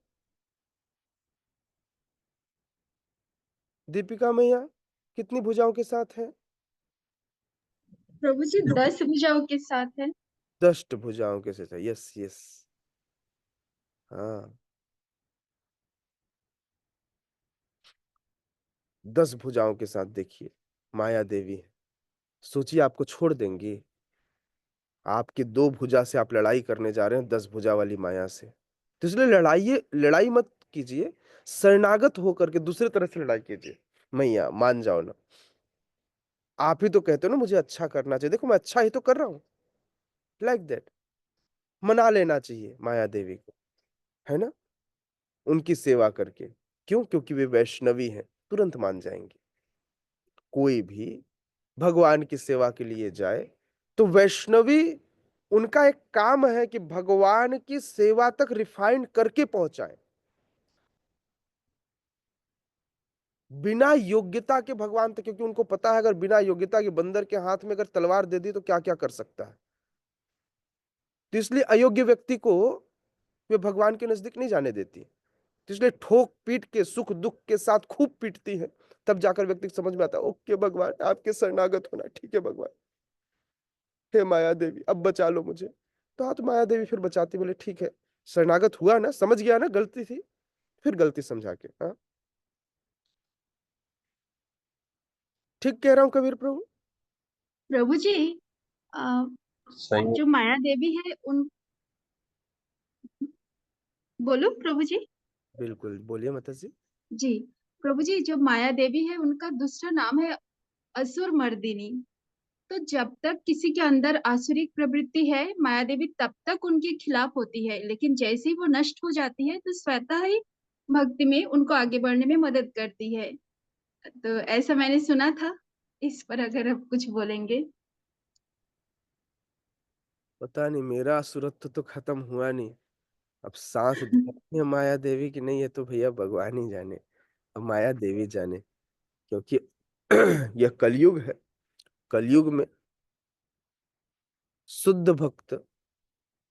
दीपिका मैया कितनी भुजाओं के साथ है? प्रभु जी 10 भुजाओं के साथ है। 10 भुजाओं के साथ है। Yes yes. हाँ, 10 भुजाओं के साथ देखिए माया देवी है। सोचिए आपको छोड़ देंगी? आपकी 2 भुजा से आप लड़ाई करने जा रहे हैं 10 भुजा वाली माया से। तो इसलिए लड़ाई मत कीजिए, शरणागत होकर के दूसरे तरह से लड़ाई कीजिए। मैया मान जाओ ना, आप ही तो कहते हो ना मुझे अच्छा करना चाहिए, देखो मैं अच्छा ही तो कर रहा हूँ। लाइक दैट मना लेना चाहिए माया देवी को, है ना, उनकी सेवा करके। क्यों? क्योंकि वे वैष्णवी हैं, तुरंत मान जाएंगे। कोई भी भगवान की सेवा के लिए जाए तो वैष्णवी, उनका एक काम है कि भगवान की सेवा तक रिफाइन करके पहुंचाए। बिना योग्यता के भगवान तक, क्योंकि उनको पता है अगर बिना योग्यता के बंदर के हाथ में अगर तलवार दे दी तो क्या क्या कर सकता है। तो इसलिए अयोग्य व्यक्ति को वे भगवान के नजदीक नहीं जाने देती। तो इसलिए ठोक पीट के सुख दुख के साथ खूब पीटती है, तब जाकर व्यक्ति को समझ में आता है ओके भगवान आपके शरणागत होना ठीक है भगवान, हे माया देवी अब बचा लो मुझे। तो हाँ, तो माया देवी फिर बचाती, बोले ठीक है शरणागत हुआ ना, समझ गया ना गलती थी, फिर गलती समझा के। हाँ, ठीक कह रहा हूं कबीर प्रभु? प्रभु जी अ, सही जो माया देवी है उन बोलो प्रभु जी। बिल्कुल बोलिए माता जी। जी प्रभु जी, जो माया देवी है उनका दूसरा नाम है असुर मर्दिनी। तो जब तक किसी के अंदर आसुरिक प्रवृत्ति है, माया देवी तब तक उनके खिलाफ होती है, लेकिन जैसे ही वो नष्ट हो जाती है तो स्वतः ही भक्ति में उनको आगे बढ़ने में मदद करती है। तो ऐसा मैंने सुना था, इस पर अगर आप कुछ बोलेंगे। पता नहीं मेरा असुरत्व तो खत्म हुआ नहीं, अब साथ है माया देवी की, नहीं है तो भैया भगवान ही जाने, अब माया देवी जाने। क्योंकि यह कलयुग है, कलयुग में शुद्ध भक्त,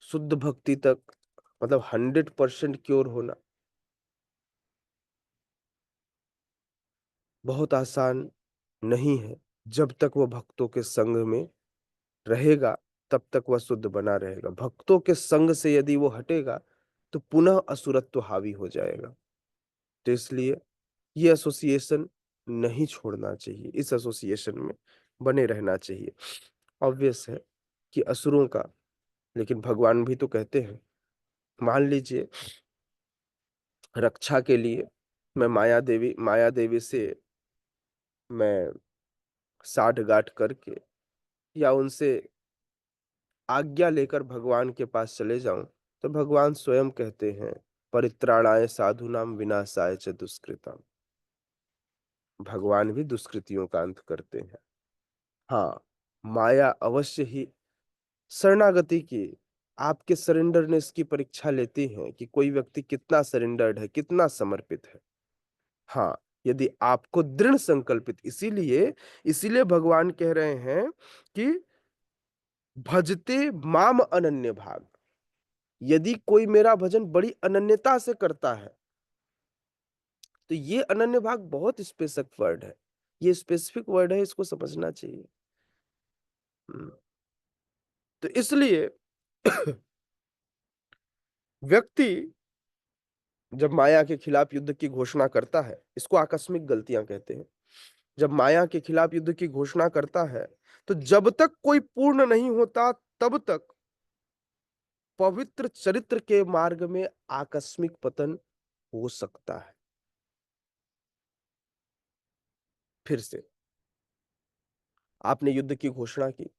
शुद्ध भक्ति तक मतलब 100% क्योर होना बहुत आसान नहीं है। जब तक वह भक्तों के संग में रहेगा तब तक वह शुद्ध बना रहेगा। भक्तों के संग से यदि वो हटेगा तो पुनः असुरत्व हावी हो जाएगा। तो इसलिए ये एसोसिएशन नहीं छोड़ना चाहिए, इस एसोसिएशन में बने रहना चाहिए। ऑब्वियस है कि असुरों का, लेकिन भगवान भी तो कहते हैं, मान लीजिए रक्षा के लिए मैं माया देवी से मैं साठ गांठ करके या उनसे आज्ञा लेकर भगवान के पास चले जाऊं, तो भगवान स्वयं कहते हैं परित्राणाय साधुनाम विनाशाय च दुष्कृताम। भगवान भी दुष्कृतियों का अंत करते हैं। हाँ, माया अवश्य ही शरणागति की, आपके सरेंडरनेस की परीक्षा लेती है कि कोई व्यक्ति कितना सरेंडर्ड है, कितना समर्पित है। हाँ, यदि आपको दृढ़ संकल्पित, इसीलिए इसीलिए भगवान कह रहे हैं कि भजते माम अनन्य भाग। यदि कोई मेरा भजन बड़ी अनन्यता से करता है, तो ये अनन्य भाग बहुत स्पेसिफिक वर्ड है, ये स्पेसिफिक वर्ड है, इसको समझना चाहिए। तो इसलिए व्यक्ति जब माया के खिलाफ युद्ध की घोषणा करता है, इसको आकस्मिक गलतियां कहते हैं, जब माया के खिलाफ युद्ध की घोषणा करता है तो जब तक कोई पूर्ण नहीं होता तब तक पवित्र चरित्र के मार्ग में आकस्मिक पतन हो सकता है। फिर से आपने युद्ध की घोषणा की,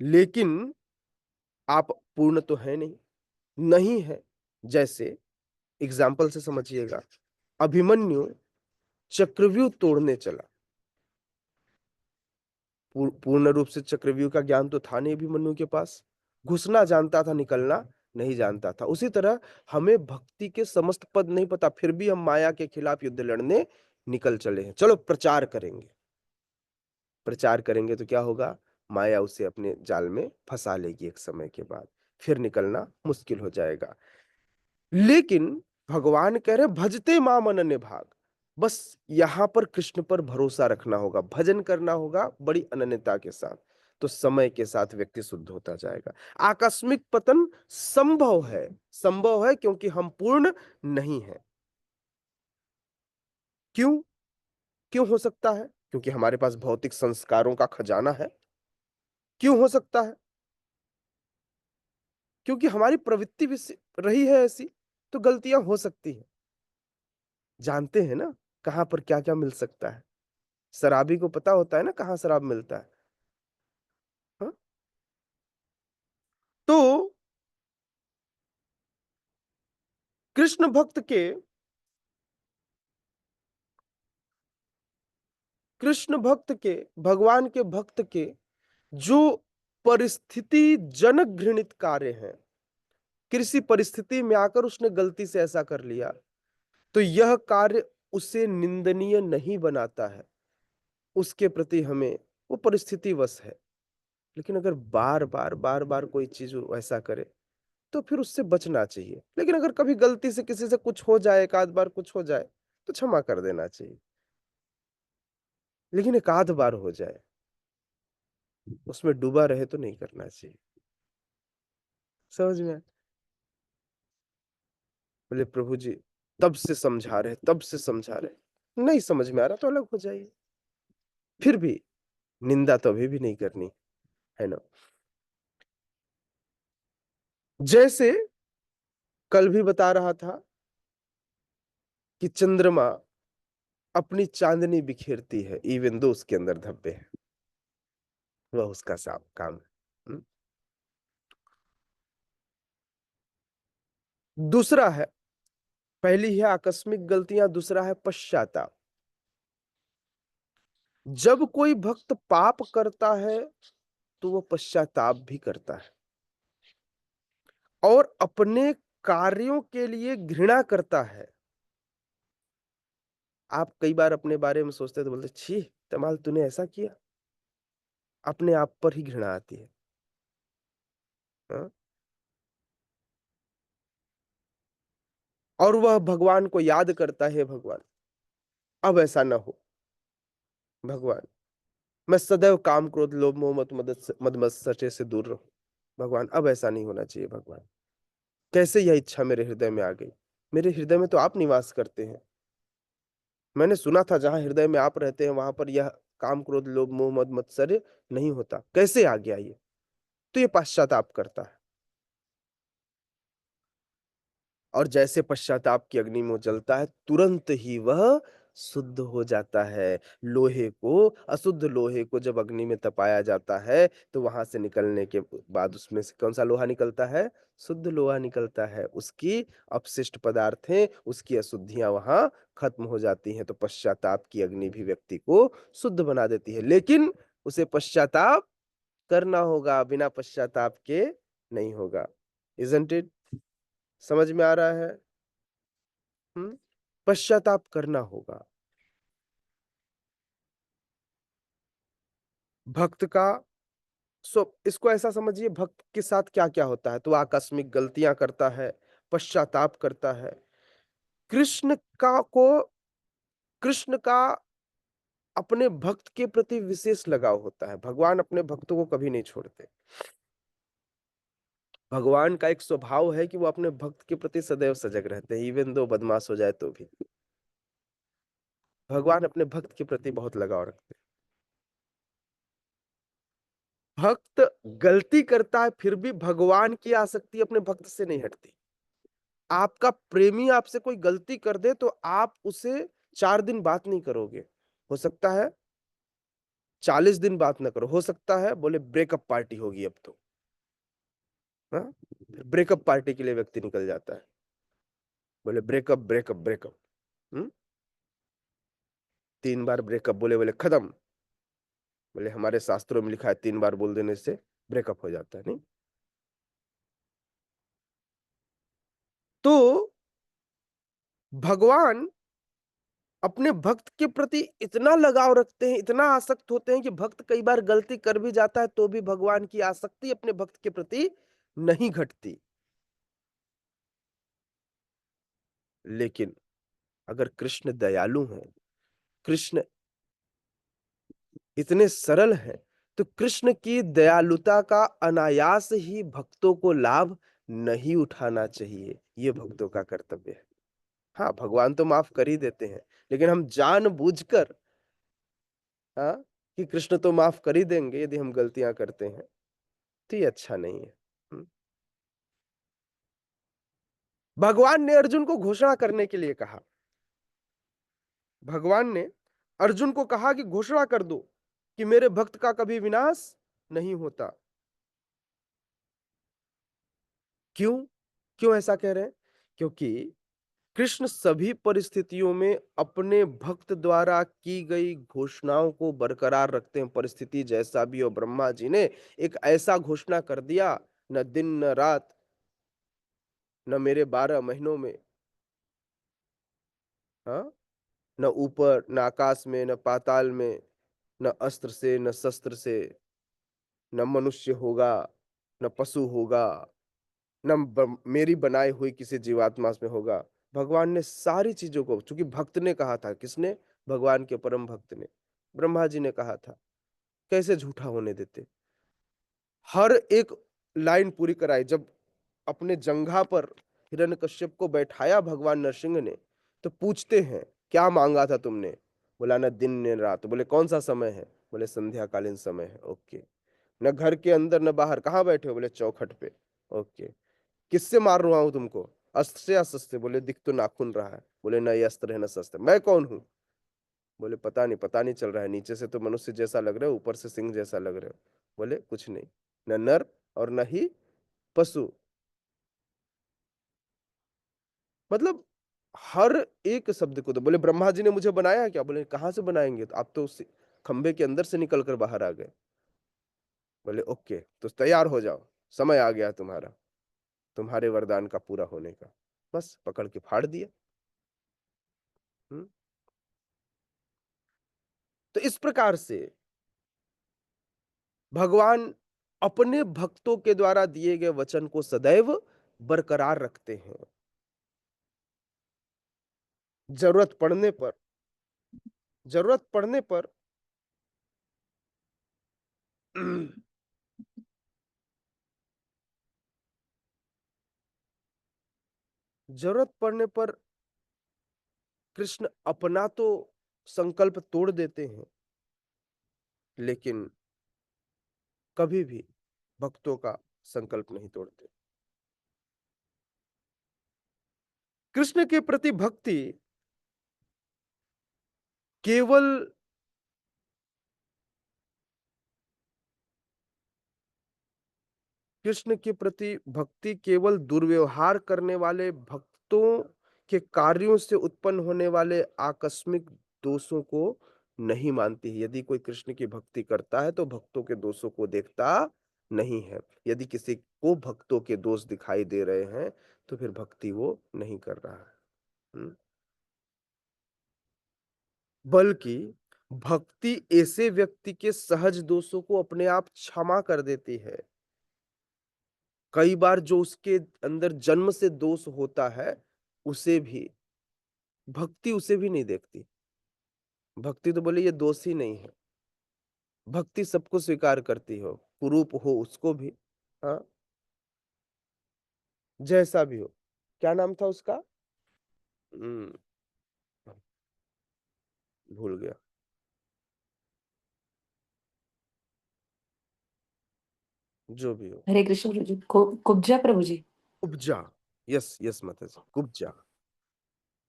लेकिन आप पूर्ण तो है नहीं, नहीं है। जैसे एग्जाम्पल से समझिएगा, अभिमन्यु चक्रव्यूह तोड़ने चला, पूर्ण रूप से चक्रव्यूह का ज्ञान तो था नहीं अभिमन्यु के पास, घुसना जानता था, निकलना नहीं जानता था। उसी तरह हमें भक्ति के समस्त पद नहीं पता, फिर भी हम माया के खिलाफ युद्ध लड़ने निकल चले हैं। चलो प्रचार करेंगे, प्रचार करेंगे तो क्या होगा, माया उसे अपने जाल में फंसा लेगी, एक समय के बाद फिर निकलना मुश्किल हो जाएगा। लेकिन भगवान कह रहे भजते माम अनन्य भाग, बस यहाँ पर कृष्ण पर भरोसा रखना होगा, भजन करना होगा बड़ी अनन्यता के साथ, तो समय के साथ व्यक्ति शुद्ध होता जाएगा। आकस्मिक पतन संभव है क्योंकि हम पूर्ण नहीं हैं। क्यों? क्यों हो सकता है? क्योंकि हमारे पास भौतिक संस्कारों का खजाना है। क्यों हो सकता है? क्योंकि हमारी प्रवृत्ति भी रही है ऐसी, तो गलतियां हो सकती हैं। जानते हैं ना कहां पर क्या-क्या मिल सकता है। शराबी को पता होता है ना कहां शराब मिलता है। हाँ? तो कृष्ण भक्त के भगवान के भक्त के जो परिस्थिति जनक घृणित कार्य हैं, किसी परिस्थिति में आकर उसने गलती से ऐसा कर लिया, तो यह कार्य उसे निंदनीय नहीं बनाता है। उसके प्रति हमें, वो परिस्थितिवश है, लेकिन अगर बार बार कोई चीज ऐसा करे तो फिर उससे बचना चाहिए। लेकिन अगर कभी गलती से किसी से कुछ हो जाए, एक आध बार कुछ हो जाए, तो क्षमा कर देना चाहिए। लेकिन एक आध बार हो जाए, उसमें डूबा रहे तो नहीं करना चाहिए। समझ में आया? बोले प्रभु जी तब से समझा रहे, नहीं समझ में आ रहा तो अलग हो जाइए। फिर भी निंदा तो अभी भी नहीं करनी है ना। जैसे कल भी बता रहा था कि चंद्रमा अपनी चांदनी बिखेरती है, इवन दो उसके अंदर धब्बे हैं, वह उसका साफ काम है। दूसरा है, पहली है आकस्मिक गलतियां, दूसरा है पश्चाताप। जब कोई भक्त पाप करता है तो वह पश्चाताप भी करता है और अपने कार्यों के लिए घृणा करता है। आप कई बार अपने बारे में सोचते तो बोलते छी तमाल तूने ऐसा किया, अपने आप पर ही घृणा आती है। हाँ? और वह भगवान को याद करता है, भगवान अब ऐसा ना हो, भगवान मैं सदैव काम क्रोध लोभ मोह मद मत्सर्य से दूर रहूं, भगवान अब ऐसा नहीं होना चाहिए। भगवान कैसे यह इच्छा मेरे हृदय में आ गई? मेरे हृदय में तो आप निवास करते हैं। मैंने सुना था जहां हृदय में आप रहते हैं वहां पर यह काम क्रोध लोभ मोह मद मत्सर्य नहीं होता, कैसे आ गया ये? तो ये पश्चाताप करता है। और जैसे पश्चाताप की अग्नि में वो जलता है, तुरंत ही वह शुद्ध हो जाता है। अशुद्ध लोहे को जब अग्नि में तपाया जाता है तो वहां से निकलने के बाद उसमें से कौन सा लोहा निकलता है? शुद्ध लोहा निकलता है। उसकी अपशिष्ट पदार्थें, उसकी अशुद्धियां वहां खत्म हो जाती हैं। तो पश्चाताप की अग्नि भी व्यक्ति को शुद्ध बना देती है, लेकिन उसे पश्चाताप करना होगा, बिना पश्चाताप के नहीं होगा। Isn't it? समझ में आ रहा है? पश्चाताप करना होगा। भक्त का इसको ऐसा समझिए, भक्त के साथ क्या क्या होता है, तो आकस्मिक गलतियां करता है, पश्चाताप करता है। कृष्ण का को कृष्ण का अपने भक्त के प्रति विशेष लगाव होता है। भगवान अपने भक्तों को कभी नहीं छोड़ते। भगवान का एक स्वभाव है कि वो अपने भक्त के प्रति सदैव सजग रहते हैं, इवन दो बदमाश हो जाए तो भी भगवान अपने भक्त के प्रति बहुत लगाव रखते हैं। भक्त गलती करता है फिर भी भगवान की आसक्ति अपने भक्त से नहीं हटती। आपका प्रेमी आपसे कोई गलती कर दे तो आप उसे 4 दिन बात नहीं करोगे, हो सकता है 40 दिन बात ना करो, हो सकता है बोले ब्रेकअप पार्टी होगी अब तो। हाँ? ब्रेकअप पार्टी के लिए व्यक्ति निकल जाता है, बोले ब्रेकअप ब्रेकअप ब्रेकअप। 3 बार ब्रेकअप बोले बोले खत्म, बोले हमारे शास्त्रों में लिखा है 3 बार बोल देने से ब्रेकअप हो जाता है। नहीं तो भगवान अपने भक्त के प्रति इतना लगाव रखते हैं, इतना आसक्त होते हैं कि भक्त कई बार गलती कर भी जाता है तो भी भगवान की आसक्ति अपने भक्त के प्रति नहीं घटती। लेकिन अगर कृष्ण दयालु हैं, कृष्ण इतने सरल हैं, तो कृष्ण की दयालुता का अनायास ही भक्तों को लाभ नहीं उठाना चाहिए। ये भक्तों का कर्तव्य है। हाँ, भगवान तो माफ कर ही देते हैं, लेकिन हम जानबूझकर, हाँ, कि कृष्ण तो माफ कर ही देंगे यदि हम गलतियां करते हैं, तो ये अच्छा नहीं है। हुँ। भगवान ने अर्जुन को घोषणा करने के लिए कहा। भगवान ने अर्जुन को कहा कि घोषणा कर दो कि मेरे भक्त का कभी विनाश नहीं होता। क्यों? क्यों ऐसा कह रहे हैं? क्योंकि कृष्ण सभी परिस्थितियों में अपने भक्त द्वारा की गई घोषणाओं को बरकरार रखते हैं। परिस्थिति जैसा भी हो, ब्रह्मा जी ने एक ऐसा घोषणा कर दिया, न दिन न रात, न मेरे 12 महीनों में, हाँ, न ऊपर न आकाश में, न पाताल में, न अस्त्र से न शस्त्र से, न मनुष्य होगा, न पशु होगा, मेरी बनाई हुई किसी जीवात्मा में होगा। भगवान ने सारी चीजों को, चूंकि भक्त ने कहा था, किसने? भगवान के परम भक्त ने, ब्रह्मा जी ने कहा था, कैसे झूठा होने देते। हर एक लाइन पूरी कराई। जब अपने जंघा पर हिरण्यकश्यप को बैठाया भगवान नरसिंह ने, तो पूछते हैं, क्या मांगा था तुमने? बोला, न दिन न रात। बोले, कौन सा समय है? बोले, संध्याकालीन समय है। ओके। न घर के अंदर न बाहर, कहाँ बैठे हो? बोले, चौखट पे। ओके। किससे मार रहा हूं तुमको? अस्त्र से या शस्त्र से? बोले, दिख तो नाखून रहा है। बोले, न ये अस्त्र है न शस्त्र। मैं कौन हूं? बोले, पता नहीं चल रहा है, नीचे से तो मनुष्य जैसा लग रहे हो, ऊपर से सिंह जैसा लग रहे हो। बोले, कुछ नहीं, न नर और न ही पशु। मतलब हर एक शब्द को। तो बोले, ब्रह्मा जी ने मुझे बनाया क्या? बोले, कहां से बनाएंगे, तो आप तो उस खंबे के अंदर से निकल कर बाहर आ गए। बोले, ओके, तो तैयार हो जाओ, समय आ गया तुम्हारा, तुम्हारे वरदान का पूरा होने का। बस पकड़ के फाड़ दिया। हम्म। तो इस प्रकार से भगवान अपने भक्तों के द्वारा दिए गए वचन को सदैव बरकरार रखते हैं। जरूरत पड़ने पर, जरूरत पड़ने पर जरूरत पड़ने पर कृष्ण अपना तो संकल्प तोड़ देते हैं, लेकिन कभी भी भक्तों का संकल्प नहीं तोड़ते। कृष्ण के प्रति भक्ति केवल कृष्ण के प्रति भक्ति केवल दुर्व्यवहार करने वाले भक्तों के कार्यों से उत्पन्न होने वाले आकस्मिक दोषों को नहीं मानती है। यदि कोई कृष्ण की भक्ति करता है तो भक्तों के दोषों को देखता नहीं है। यदि किसी को भक्तों के दोष दिखाई दे रहे हैं तो फिर भक्ति वो नहीं कर रहा है। बल्कि भक्ति ऐसे व्यक्ति के सहज दोषों को अपने आप क्षमा कर देती है। कई बार जो उसके अंदर जन्म से दोष होता है, उसे भी भक्ति उसे भी नहीं देखती। भक्ति तो बोले ये दोष ही नहीं है। भक्ति सबको स्वीकार करती हो, कुरूप हो उसको भी, हाँ, जैसा भी हो। क्या नाम था उसका? हम्म, भूल गया। जो भी हो, हरे कृष्ण प्रभु जी। कुब्जा प्रभु जी। कुब्जा। यस यस माता जी, कुब्जा।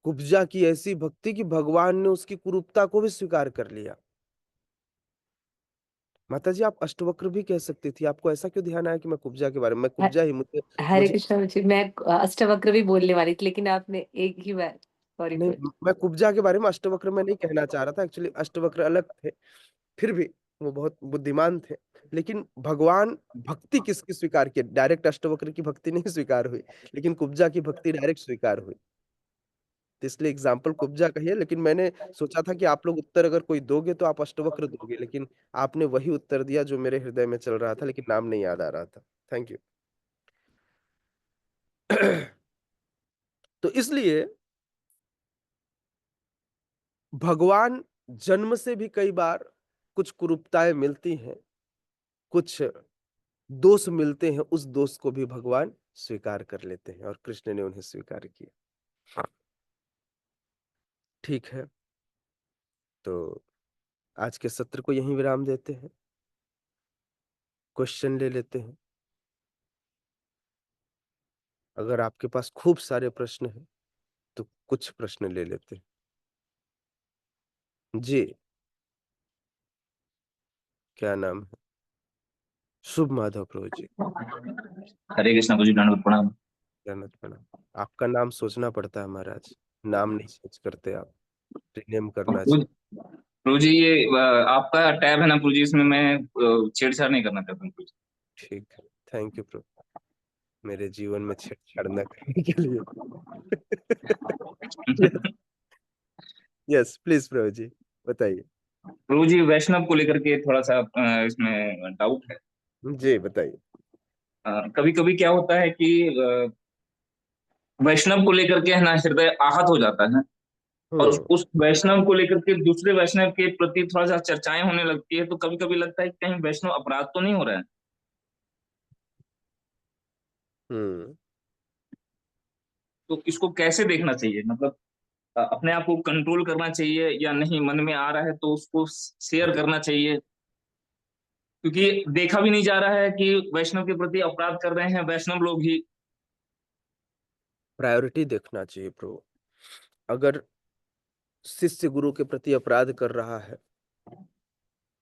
कुब्जा की ऐसी भक्ति कि भगवान ने उसकी कुरूपता को भी स्वीकार कर लिया। माता जी, आप अष्टवक्र भी कह सकती थी। आपको ऐसा क्यों ध्यान आया कि मैं कुब्जा के बारे में? मैं कुब्जा ही, मुझे हरे मुझे कृष्ण प्रभु जी, मैं अष्टवक्र भी बोलने वाली थी, लेकिन आपने एक ही बार, सॉरी नहीं, फॉर। मैं कुब्जा के बारे में, अष्टवक्र में नहीं कहना चाह रहा था। एक्चुअली अष्टवक्र अलग थे, फिर भी वो बहुत बुद्धिमान थे। लेकिन भगवान भक्ति किसकी स्वीकार की? डायरेक्ट अष्टवक्र की भक्ति नहीं स्वीकार हुई, लेकिन कुब्जा की भक्ति डायरेक्ट स्वीकार हुई। तो इसलिए एग्जाम्पल कुब्जा का ही है। लेकिन मैंने सोचा था कि आप लोग उत्तर अगर कोई दोगे तो आप अष्टवक्र दोगे, लेकिन आपने वही उत्तर दिया जो मेरे हृदय में चल रहा था, लेकिन नाम नहीं याद आ रहा था। Thank you. तो इसलिए भगवान जन्म से भी कई बार कुछ कुरूपताएं मिलती हैं, कुछ दोष मिलते हैं, उस दोष को भी भगवान स्वीकार कर लेते हैं और कृष्ण ने उन्हें स्वीकार किया। ठीक है, तो आज के सत्र को यहीं विराम देते हैं, क्वेश्चन ले लेते हैं। अगर आपके पास खूब सारे प्रश्न हैं तो कुछ प्रश्न ले लेते हैं। जी, क्या नाम है? शुभ माधव प्रभु जी, हरे कृष्णा प्रभु जी, दंडवत प्रणाम। जन्नत प्रणाम। आपका नाम सोचना पड़ता है महाराज, नाम नहीं सोच करते आप, रिनेम करना चाहिए। प्रभु जी, ये आपका टैब है ना प्रभु जी, इसमें मैं छेड़छाड़ नहीं करना चाहता हूँ प्रभु जी। ठीक है, थैंक यू प्रभु, मेरे जीवन में छेड़छाड़ न करने के लिए। यस प्लीज प्रभु जी, बताइए। प्रभु जी, वैष्णव को लेकर के थोड़ा सा इसमें डाउट है। जी बताइए। कभी कभी क्या होता है कि वैष्णव को लेकर के है ना हृदय आहत हो जाता है, और उस वैष्णव को लेकर के दूसरे वैष्णव के प्रति थोड़ा सा चर्चाएं होने लगती है, तो कभी कभी लगता है कि कहीं वैष्णव अपराध तो नहीं हो रहा है। तो इसको कैसे देखना चाहिए, मतलब अपने आप को कंट्रोल करना चाहिए या नहीं, मन में आ रहा है तो उसको शेयर करना चाहिए, क्योंकि देखा भी नहीं जा रहा है कि वैष्णव के प्रति अपराध कर रहे हैं वैष्णव लोग ही। प्रायोरिटी देखना चाहिए प्रभु। अगर शिष्य गुरु के प्रति अपराध कर रहा है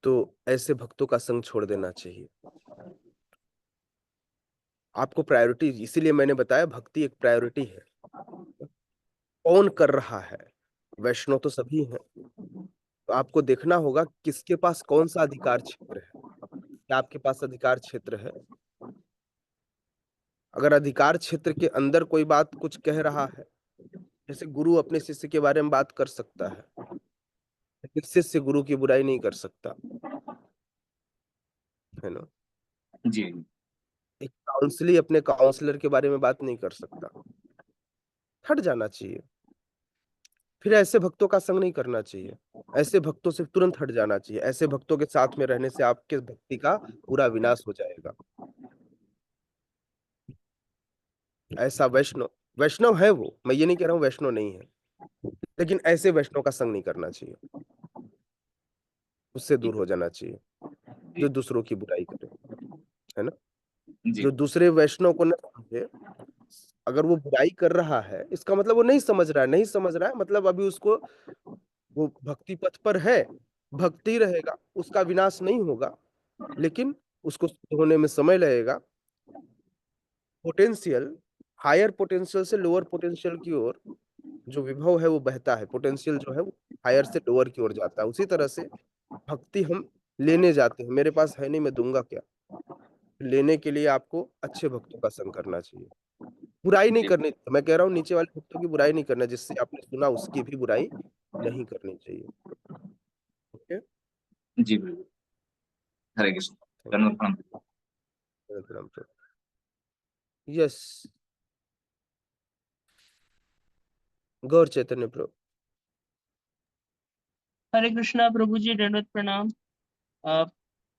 तो ऐसे भक्तों का संग छोड़ देना चाहिए। आपको प्रायोरिटी, इसीलिए मैंने बताया भक्ति एक प्रायोरिटी है। कौन कर रहा है? वैष्णव तो सभी हैं, तो आपको देखना होगा किसके पास कौन सा अधिकार क्षेत्र है। क्या आपके पास अधिकार क्षेत्र है? अगर अधिकार क्षेत्र के अंदर कोई बात कुछ कह रहा है, जैसे गुरु अपने शिष्य के बारे में बात कर सकता है, लेकिन शिष्य गुरु की बुराई नहीं कर सकता, है ना? जी एक काउंसली अपने काउंसलर के बारे में बात नहीं कर सकता, हट जाना चाहिए। फिर ऐसे भक्तों का संग नहीं करना चाहिए, ऐसे भक्तों से तुरंत हट जाना चाहिए। ऐसे भक्तों के साथ में रहने से आपके भक्ति का पूरा विनाश हो जाएगा। ऐसा वैष्णव, वैष्णव है वो, मैं ये नहीं कह रहा हूँ वैष्णव नहीं है, लेकिन ऐसे वैष्णव का संग नहीं करना चाहिए, उससे दूर हो जाना चाहिए जो दूसरों की बुराई करे, है ना? जी जो दूसरे वैष्णव को न समझे, अगर वो बुराई कर रहा है इसका मतलब वो नहीं समझ रहा है, नहीं समझ रहा है मतलब अभी उसको, वो भक्ति पथ पर है, भक्ति रहेगा, उसका विनाश नहीं होगा, लेकिन उसको शुद्ध होने में समय लगेगा। पोटेंशियल, हायर पोटेंशियल से लोअर पोटेंशियल की ओर जो विभव है वो बहता है, पोटेंशियल जो है वो हायर से लोअर की ओर जाता है। उसी तरह से भक्ति हम लेने जाते हैं, मेरे पास है नहीं मैं दूंगा क्या? लेने के लिए आपको अच्छे भक्तों का संग करना चाहिए, बुराई नहीं करनी। मैं कह रहा हूँ नीचे वाले भक्तों की बुराई नहीं करना, जिससे आपने सुना उसकी भी बुराई नहीं करनी चाहिए। ओके, जी हरे कृष्ण, दंडवत प्रणाम। यस, गौर चैतन्य प्रभु। हरे कृष्णा प्रभु जी, दंडवत प्रणाम। अ,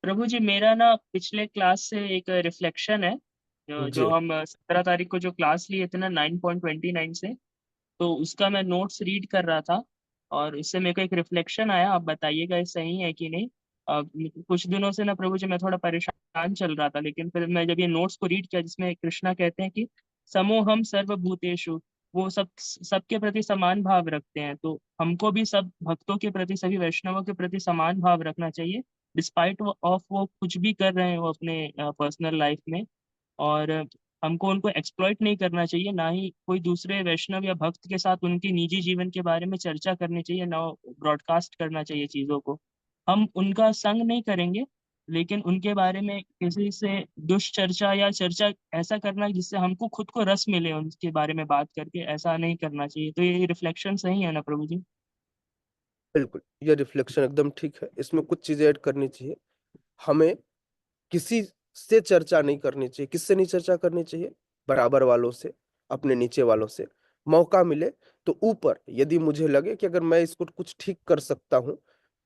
प्रभु जी, मेरा ना पिछले क्लास से एक रिफ्लेक्शन है, जो जी हम 17 तारीख को जो क्लास लिए थे ना 9.29 से, तो उसका मैं नोट्स रीड कर रहा था और उससे मेरे को एक रिफ्लेक्शन आया। आप बताइएगा ये सही है कि नहीं। कुछ दिनों से ना प्रभु जी मैं थोड़ा परेशान चल रहा था, लेकिन फिर मैं जब ये नोट्स को रीड किया जिसमें कृष्णा कहते हैं कि समोहम सर्वभूतेषु, वो सबके प्रति समान भाव रखते हैं, तो हमको भी सब भक्तों के प्रति, सभी वैष्णवों के प्रति समान भाव रखना चाहिए, डिस्पाइट ऑफ वो कुछ भी कर रहे हैं वो अपने पर्सनल लाइफ में। और हमको उनको एक्सप्लॉइट नहीं करना चाहिए, ना ही कोई दूसरे वैष्णव या भक्त के साथ उनके निजी जीवन के बारे में चर्चा करनी चाहिए, ना ब्रॉडकास्ट करना चाहिए चीज़ों को। हम उनका संग नहीं करेंगे, लेकिन उनके बारे में किसी से दुष्चर्चा या चर्चा ऐसा करना जिससे हमको खुद को रस मिले उनके बारे में बात करके, ऐसा नहीं करना चाहिए। तो ये रिफ्लेक्शन सही है ना प्रभु जी? बिल्कुल, ये रिफ्लेक्शन एकदम ठीक है। इसमें कुछ चीजें ऐड करनी चाहिए। हमें किसी से चर्चा नहीं करनी चाहिए। किससे नहीं चर्चा करनी चाहिए? बराबर वालों से, अपने नीचे वालों से। मौका मिले तो ऊपर, यदि मुझे लगे कि अगर मैं इसको कुछ ठीक कर सकता हूँ,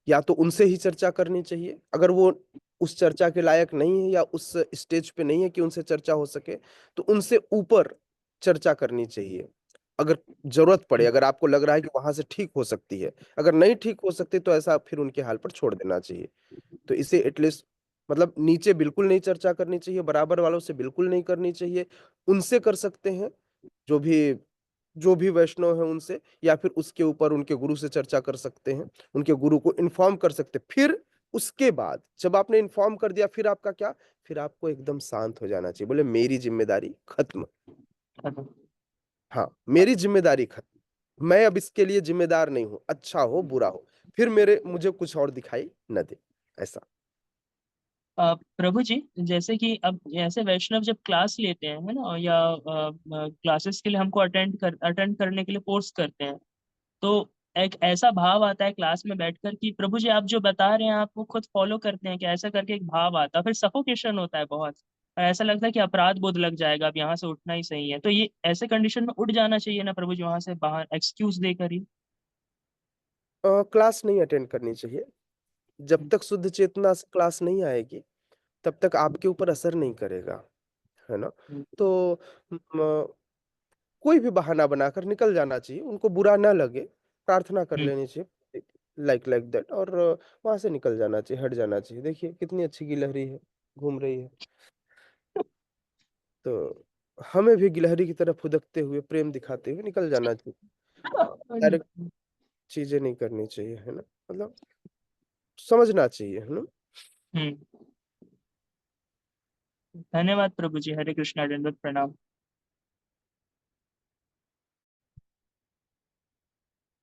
या तो उनसे ही चर्चा करनी चाहिए। अगर वो उस चर्चा के लायक नहीं है या उस स्टेज पे नहीं है कि उनसे चर्चा हो सके, तो उनसे ऊपर चर्चा करनी चाहिए। अगर जरूरत पड़े, अगर आपको लग रहा है कि वहां से ठीक हो सकती है, अगर नहीं ठीक हो सकती तो ऐसा फिर उनके हाल पर छोड़ देना चाहिए। तो इसे एटलीस्ट, मतलब नीचे बिल्कुल नहीं चर्चा करनी चाहिए, बराबर वालों से बिल्कुल नहीं करनी चाहिए। उनसे कर सकते हैं, जो भी जो भी वैष्णव है उनसे, या फिर उसके ऊपर उनके गुरु से चर्चा कर सकते हैं, उनके गुरु को इन्फॉर्म कर सकते हैं। फिर उसके बाद जब आपने इन्फॉर्म कर दिया, फिर आपका क्या, फिर आपको एकदम शांत हो जाना चाहिए, बोले मेरी जिम्मेदारी खत्म। हाँ, मेरी जिम्मेदारी खत्म, मैं अब इसके लिए जिम्मेदार नहीं हूं, अच्छा हो बुरा हो, फिर मुझे कुछ और दिखाई न दे, ऐसा। प्रभु जी, जैसे कि अब ऐसे वैष्णव जब क्लास लेते हैं, है ना, या क्लासेस के लिए हमको अटेंड करने के लिए फोर्स करते हैं, तो एक ऐसा भाव आता है क्लास में बैठकर कि प्रभु जी आप जो बता रहे हैं आप वो खुद फॉलो करते हैं, कि ऐसा करके एक भाव आता है, फिर सफोकेशन होता है बहुत, और ऐसा लगता है कि अपराध बोध लग जाएगा, अब यहाँ से उठना ही सही है। तो ये ऐसे कंडीशन में उठ जाना चाहिए ना प्रभु जी, वहां से बाहर एक्सक्यूज देकर ही? क्लास नहीं अटेंड करनी चाहिए। जब तक शुद्ध चेतना से क्लास नहीं आएगी, तब तक आपके ऊपर असर नहीं करेगा, है ना। तो म, कोई भी बहाना बनाकर निकल जाना चाहिए, उनको बुरा ना लगे, प्रार्थना कर हम्म। लेनी चाहिए, लाइक लाइक दैट, और वहां से निकल जाना चाहिए, हट जाना चाहिए। देखिए कितनी अच्छी गिलहरी है, घूम रही है, तो हमें भी गिलहरी की तरफ फुदकते हुए, प्रेम दिखाते हुए निकल जाना चाहिए। डायरेक्ट चीजें नहीं करनी चाहिए, है ना, मतलब समझना चाहिए, है ना। हम्म। धन्यवाद प्रभु जी, हरे कृष्णा, दंडवत प्रणाम।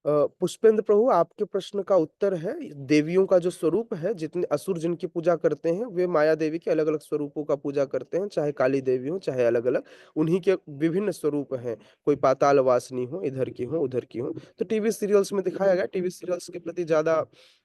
पुष्पेंद्र प्रभु, आपके प्रश्न का उत्तर है, देवियों का जो स्वरूप है, जितने असुर जिनकी पूजा करते हैं, वे माया देवी के अलग अलग स्वरूपों का पूजा करते हैं, चाहे काली देवी हो चाहे अलग अलग, उन्हीं के विभिन्न स्वरूप हैं। कोई पाताल वासिनी हो, इधर की हो उधर की हो। तो टीवी सीरियल्स में दिखाया गया, टीवी सीरियल्स के प्रति ज्यादा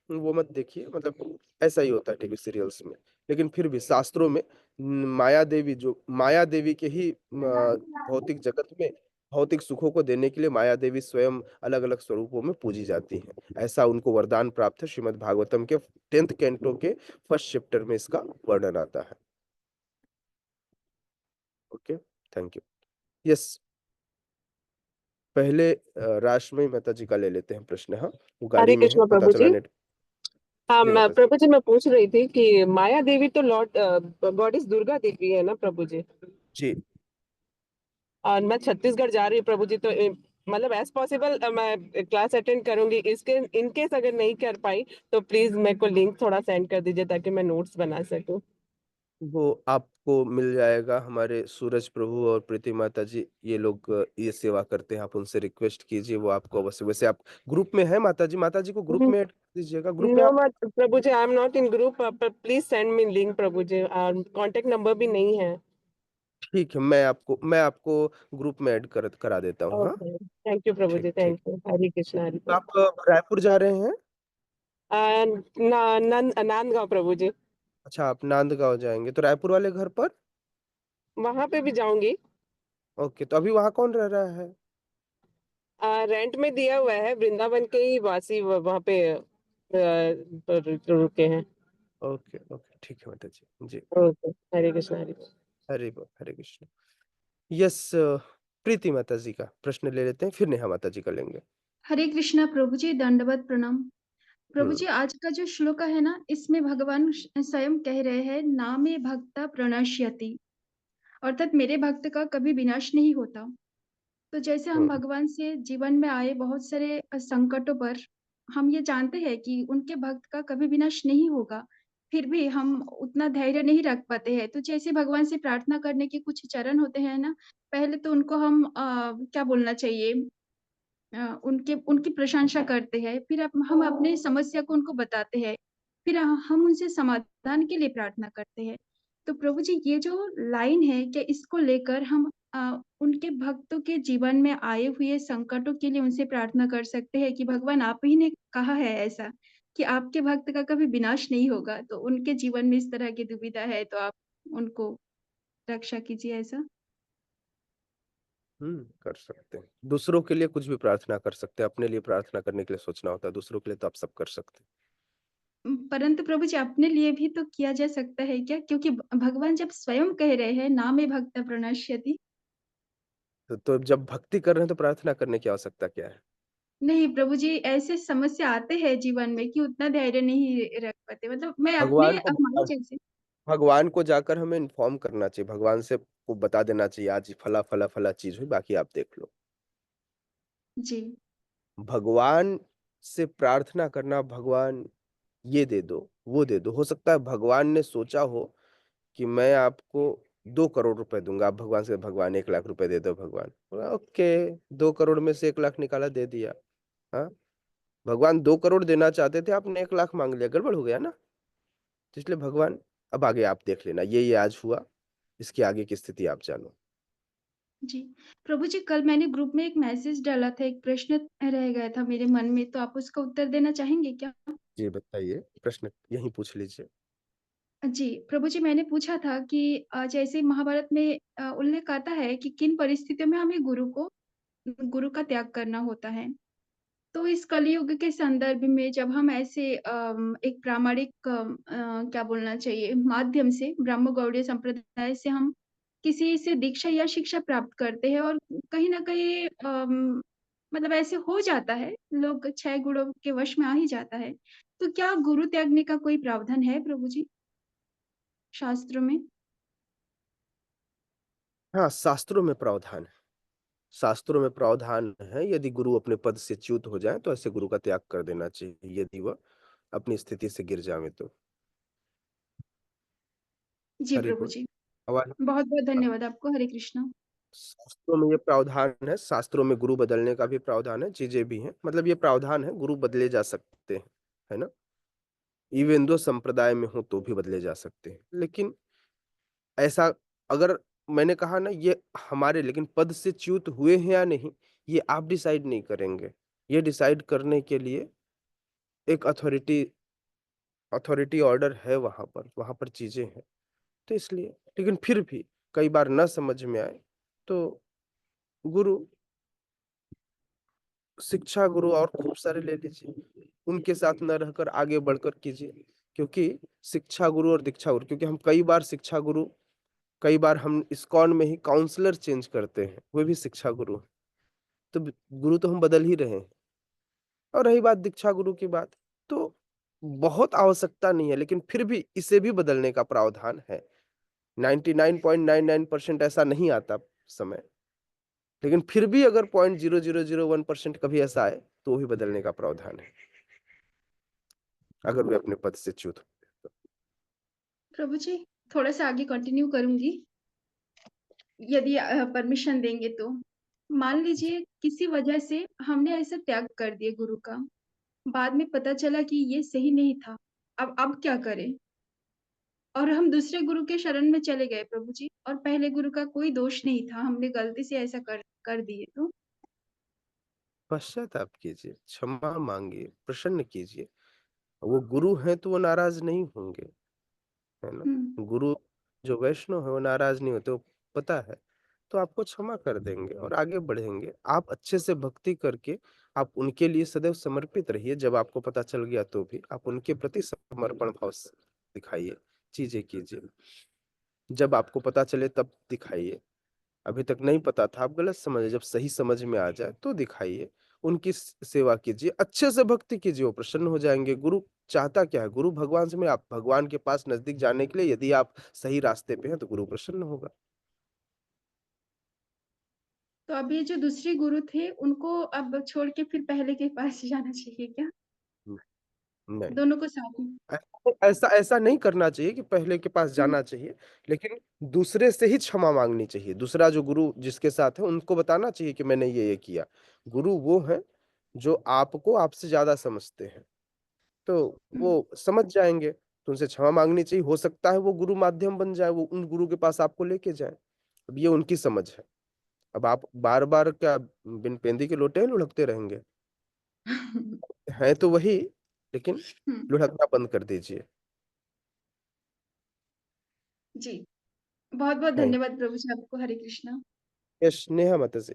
वो मत देखिए, मतलब ऐसा ही होता है टीवी सीरियल्स में। लेकिन फिर भी शास्त्रों में माया देवी के ही भौतिक जगत में भौतिक सुखों को देने के लिए माया देवी स्वयं अलग अलग स्वरूपों में पूजी जाती हैं। ऐसा उनको वरदान प्राप्त है, श्रीमद् भागवतम के 10th कैंटो के फर्स्ट चैप्टर में इसका वर्णन आता है। Okay, thank you. यस, पहले राष्ट्रमयी माता जी का ले लेते हैं प्रश्न। हाँ, वो गाड़ी हरे में है, कृष्णा पता प्रभु चला जी। नेट। हाँ, जी माता जी। प्रभु जी मैं पूछ रही थी कि माया देवी तो लॉर्ड गॉडेस दुर्गा देवी है ना प्रभु जी। जी, और मैं छत्तीसगढ़ जा रही हूँ प्रभु जी, तो मतलब एज पॉसिबल मैं क्लास अटेंड करूंगी। इसके इनकेस अगर नहीं कर पाई तो प्लीज मेरे को लिंक थोड़ा सेंड कर दीजिए ताकि मैं नोट्स बना सकूं। वो आपको मिल जाएगा। हमारे सूरज प्रभु और प्रीति माता जी, ये लोग ये सेवा करते हैं, आप उनसे रिक्वेस्ट कीजिए, वो आपको अवश्य। वैसे आप ग्रुप में है माता जी को ग्रुप में ऐड कर दीजिएगा, ग्रुप में नो आप। मत Prabhu ji, I am not in group, please send me link Prabhu ji. और कांटेक्ट नंबर भी नहीं है। ठीक है, मैं आपको ग्रुप में ऐड करा देता हूँ। हाँ, ओके, थैंक यू प्रभु ठीक जी, ठीक। Thank you. हरे कृष्णा, हरे तो कृष्णा। आप रायपुर जा रहे हैं? नांदगांव प्रभु जी। अच्छा, आप नांदगांव जाएंगे, तो रायपुर वाले घर पर। वहां पे भी जाऊंगी। ओके, तो अभी वहाँ कौन रह रहा है? रेंट में दिया हुआ है, वृंदावन के ही वासी वहां पे रुके हैं। ओके ओके, ठीक है माता जी। जी, ओके, हरे कृष्णा, हरे कृष्णा। हरे बोल, हरे कृष्ण। यस, प्रीति माता जी का प्रश्न ले लेते हैं, फिर नेहा माता जी का लेंगे। हरे कृष्णा प्रभु जी, दंडवत प्रणाम। प्रभु हम्म जी, आज का जो श्लोक है ना, इसमें भगवान स्वयं कह रहे हैं, नामे भक्ता प्रणश्यति, अर्थात मेरे भक्त का कभी विनाश नहीं होता। तो जैसे हम हम्म भगवान से जीवन में आए बहुत सारे संकटों पर हम ये जानते हैं कि उनके भक्त का कभी विनाश नहीं होगा, फिर भी हम उतना धैर्य नहीं रख पाते हैं। तो जैसे भगवान से प्रार्थना करने के कुछ चरण होते हैं ना, पहले तो उनको हम क्या बोलना चाहिए, उनके उनकी प्रशंसा करते हैं, फिर हम अपने समस्या को उनको बताते हैं, फिर हम उनसे समाधान के लिए प्रार्थना करते हैं। तो प्रभु जी, ये जो लाइन है, क्या इसको लेकर हम उनके भक्तों के जीवन में आए हुए संकटों के लिए उनसे प्रार्थना कर सकते हैं कि भगवान आप ही ने कहा है ऐसा, कि आपके भक्त का कभी विनाश नहीं होगा, तो उनके जीवन में इस तरह की दुविधा है तो आप उनको रक्षा कीजिए, ऐसा। कर सकते हैं। दूसरों के लिए कुछ भी प्रार्थना कर सकते हैं, अपने लिए प्रार्थना करने के लिए सोचना होता है, दूसरों के लिए तो आप सब कर सकते हैं। परंतु प्रभु जी अपने लिए भी तो किया जा सकता है क्या? क्योंकि भगवान जब स्वयं कह रहे हैं ना मे भक्त प्रणश्यति। तो जब भक्ति कर रहे हैं तो प्रार्थना करने की आवश्यकता क्या है? नहीं प्रभु जी, ऐसे समस्या आते हैं जीवन में कि उतना धैर्य नहीं रख पाते। मतलब मैं अपने भगवान को हमारे जैसे। भगवान को जाकर हमें इन्फॉर्म करना चाहिए, भगवान से को बता देना चाहिए आज फला फला फला चीज हुई, बाकी आप देख लो। जी, भगवान से प्रार्थना करना, भगवान ये दे दो, वो दे दो। हो सकता है भगवान ने सोचा हो कि मैं आपको 2 करोड़ रुपए दूंगा, आप भगवान से भगवान 1 लाख रुपए दे दो, भगवान बोला, ओके, 2 करोड़ में से 1 लाख निकाला, दे दिया। हाँ, भगवान 2 करोड़ देना चाहते थे, आपने 1 लाख मांग लिया, गड़बड़ हो गया ना। तो इसलिए भगवान, अब आगे आप देख लेना, ये आज हुआ, इसके आगे की स्थिति आप जानो। जी। प्रभु जी कल मैंने ग्रुप में एक मैसेज डाला था, एक प्रश्न रह गया था मेरे मन में, तो आप उसका उत्तर देना चाहेंगे क्या? जी बताइए, प्रश्न यहीं पूछ लीजिए। जी, प्रभु जी मैंने पूछा था कि जैसे महाभारत में उल्लेख आता है कि किन परिस्थितियों में हमें गुरु का त्याग करना होता है। तो इस कलयुग के संदर्भ में जब हम ऐसे एक प्रामाणिक क्या बोलना चाहिए माध्यम से ब्रह्मगौड़ीय संप्रदाय से हम किसी से दीक्षा या शिक्षा प्राप्त करते हैं और कहीं न कहीं मतलब ऐसे हो जाता है, लोग 6 गुणों के वश में आ ही जाता है। तो क्या गुरु त्यागने का कोई प्रावधान है प्रभु जी, शास्त्रों में? हाँ, शास्त्रों में प्रावधान है। शास्त्रों में प्रावधान है, यदि गुरु अपने पद से च्युत हो जाए तो ऐसे गुरु का त्याग कर देना चाहिए, यदि वह अपनी स्थिति से गिर जावे तो। जी हरि प्रभु बोल। जी। आवाज। बहुत-बहुत हाँ, धन्यवाद आपको। हरे कृष्णा। शास्त्रों में ये प्रावधान है, शास्त्रों में गुरु बदलने का भी प्रावधान है, चीजें भी हैं, मतलब ये प्रावधान है, गुरु बदले जा सकते हैं, है ना। इवन दो संप्रदाय में हो तो भी बदले जा सकते हैं, लेकिन ऐसा, अगर मैंने कहा ना, ये हमारे लेकिन पद से च्युत हुए हैं या नहीं, ये आप डिसाइड नहीं करेंगे। ये डिसाइड करने के लिए एक अथॉरिटी ऑर्डर है, वहां पर चीजें हैं। तो इसलिए, लेकिन फिर भी कई बार न समझ में आए तो गुरु, शिक्षा गुरु और खूब सारे ले लीजिए, उनके साथ न रहकर आगे बढ़कर कीजिए। क्योंकि शिक्षा गुरु और दीक्षा गुरु, क्योंकि हम कई बार शिक्षा गुरु, कई बार हम इस्कॉन में ही काउंसलर चेंज करते हैं, वो भी शिक्षा गुरु हैं। तो गुरु तो हम बदल ही रहे हैं। और रही बात दीक्षा गुरु की बात, तो बहुत आवश्यकता नहीं है, लेकिन फिर भी इसे भी बदलने का प्रावधान है। 99.99% ऐसा नहीं आता समय, लेकिन फिर भी अगर 0.0001% कभी ऐसा आए तो वो भी बदलने का प्रावधान है, अगर वे अपने पद से च्युत हो। प्रभु जी, थोड़ा-सा आगे कंटिन्यू करूँगी, यदि परमिशन देंगे तो। मान लीजिए किसी वजह से हमने ऐसा त्याग कर दिया गुरु का, बाद में पता चला कि ये सही नहीं था, अब क्या करें? और हम दूसरे गुरु के शरण में चले गए प्रभु जी और पहले गुरु का कोई दोष नहीं था, हमने गलती से ऐसा कर दिए तो? पश्चाताप कीजिए, क्षमा मांगिए, प्रसन्न कीजिए। वो गुरु हैं तो वो नाराज नहीं होंगे, है ना। हुँ, गुरु जो वैष्णव है वो नाराज नहीं होते, वो पता है, तो आपको क्षमा कर देंगे और आगे बढ़ेंगे। आप अच्छे से भक्ति करके आप उनके लिए सदैव समर्पित रहिए, जब आपको पता चल गया तो भी आप उनके प्रति समर्पण भाव दिखाइए, चीजें कीजिए। जब आपको पता चले तब दिखाइए, अभी तक नहीं पता था, आप गलत समझे, जब सही समझ में आ जाए तो दिखाइए। उनकी सेवा कीजिए, अच्छे से भक्ति कीजिए, वो प्रसन्न हो जाएंगे। गुरु चाहता क्या है? गुरु भगवान से मिले, आप भगवान के पास नजदीक जाने के लिए यदि आप सही रास्ते पे हैं तो गुरु प्रसन्न होगा। तो अब ये जो दूसरे गुरु थे, उनको अब छोड़ के फिर पहले के पास जाना चाहिए क्या? नहीं, दोनों को साथ में? ऐसा ऐसा नहीं करना चाहिए कि पहले के पास हुँ, जाना चाहिए, लेकिन दूसरे से ही क्षमा मांगनी चाहिए। दूसरा जो गुरु जिसके साथ है उनको बताना चाहिए कि मैंने ये किया। गुरु वो है जो आपको आपसे ज्यादा समझते हैं, तो हुँ। वो समझ जाएंगे, तो उनसे क्षमा मांगनी चाहिए। हो सकता है वो गुरु माध्यम बन जाए, वो उन गुरु के पास आपको लेके जाए। अब ये उनकी समझ है। अब आप बार बार क्या बिन पेंदी के लोटे लुढ़कते रहेंगे? हैं तो वही, लेकिन हुँ, लुढ़कना बंद कर दीजिए। जी। बहुत-बहुत थैंक धन्यवाद प्रभु जी आपको। हरे कृष्णा। यश नेहा माता जी।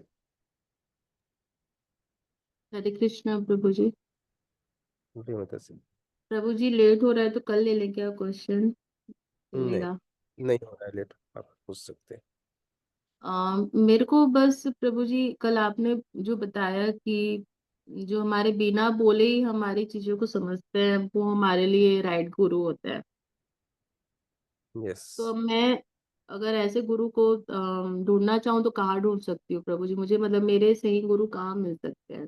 हरे कृष्णा प्रभु जी। जी माता जी। प्रभु जी लेट हो रहा है तो कल ले लें क्या क्वेश्चन नहीं, मिलेगा? नहीं हो रहा है लेट, आप पूछ सकते हैं। मेरे को बस प्रभु जी कल आपने जो बताया कि जो हमारे बिना बोले ही हमारी चीजों को समझते हैं वो हमारे लिए राइट गुरु होता है। यस। तो अब मैं अगर ऐसे गुरु को ढूंढना चाहूँ तो कहाँ ढूंढ सकती हूँ प्रभु जी? मुझे मतलब मेरे सही गुरु कहाँ मिल सकते हैं?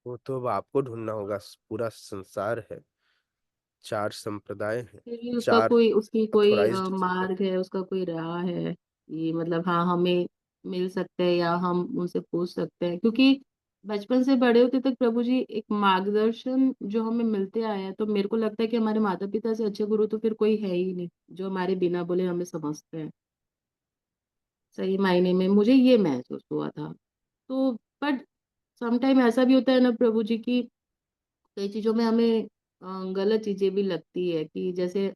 वो तो अब आपको ढूंढना होगा, पूरा संसार है, 4 संप्रदाय हैं, फिर भी उसका 4 कोई उसकी कोई ऑथोराइज्ड टीचर। मार्ग है, उसका कोई राह है कि मतलब हाँ हमें मिल सकते हैं या हम उनसे पूछ सकते हैं? क्योंकि बचपन से बड़े होते तक प्रभु जी एक मार्गदर्शन जो हमें मिलते आया है, तो मेरे को लगता है कि हमारे माता पिता से अच्छे गुरु तो फिर कोई है ही नहीं जो हमारे बिना बोले हमें समझते हैं। सही मायने में मुझे ये महसूस हुआ था। तो बट समटाइम ऐसा भी होता है ना प्रभु जी की कई चीजों में हमें गलत चीजें भी लगती है कि जैसे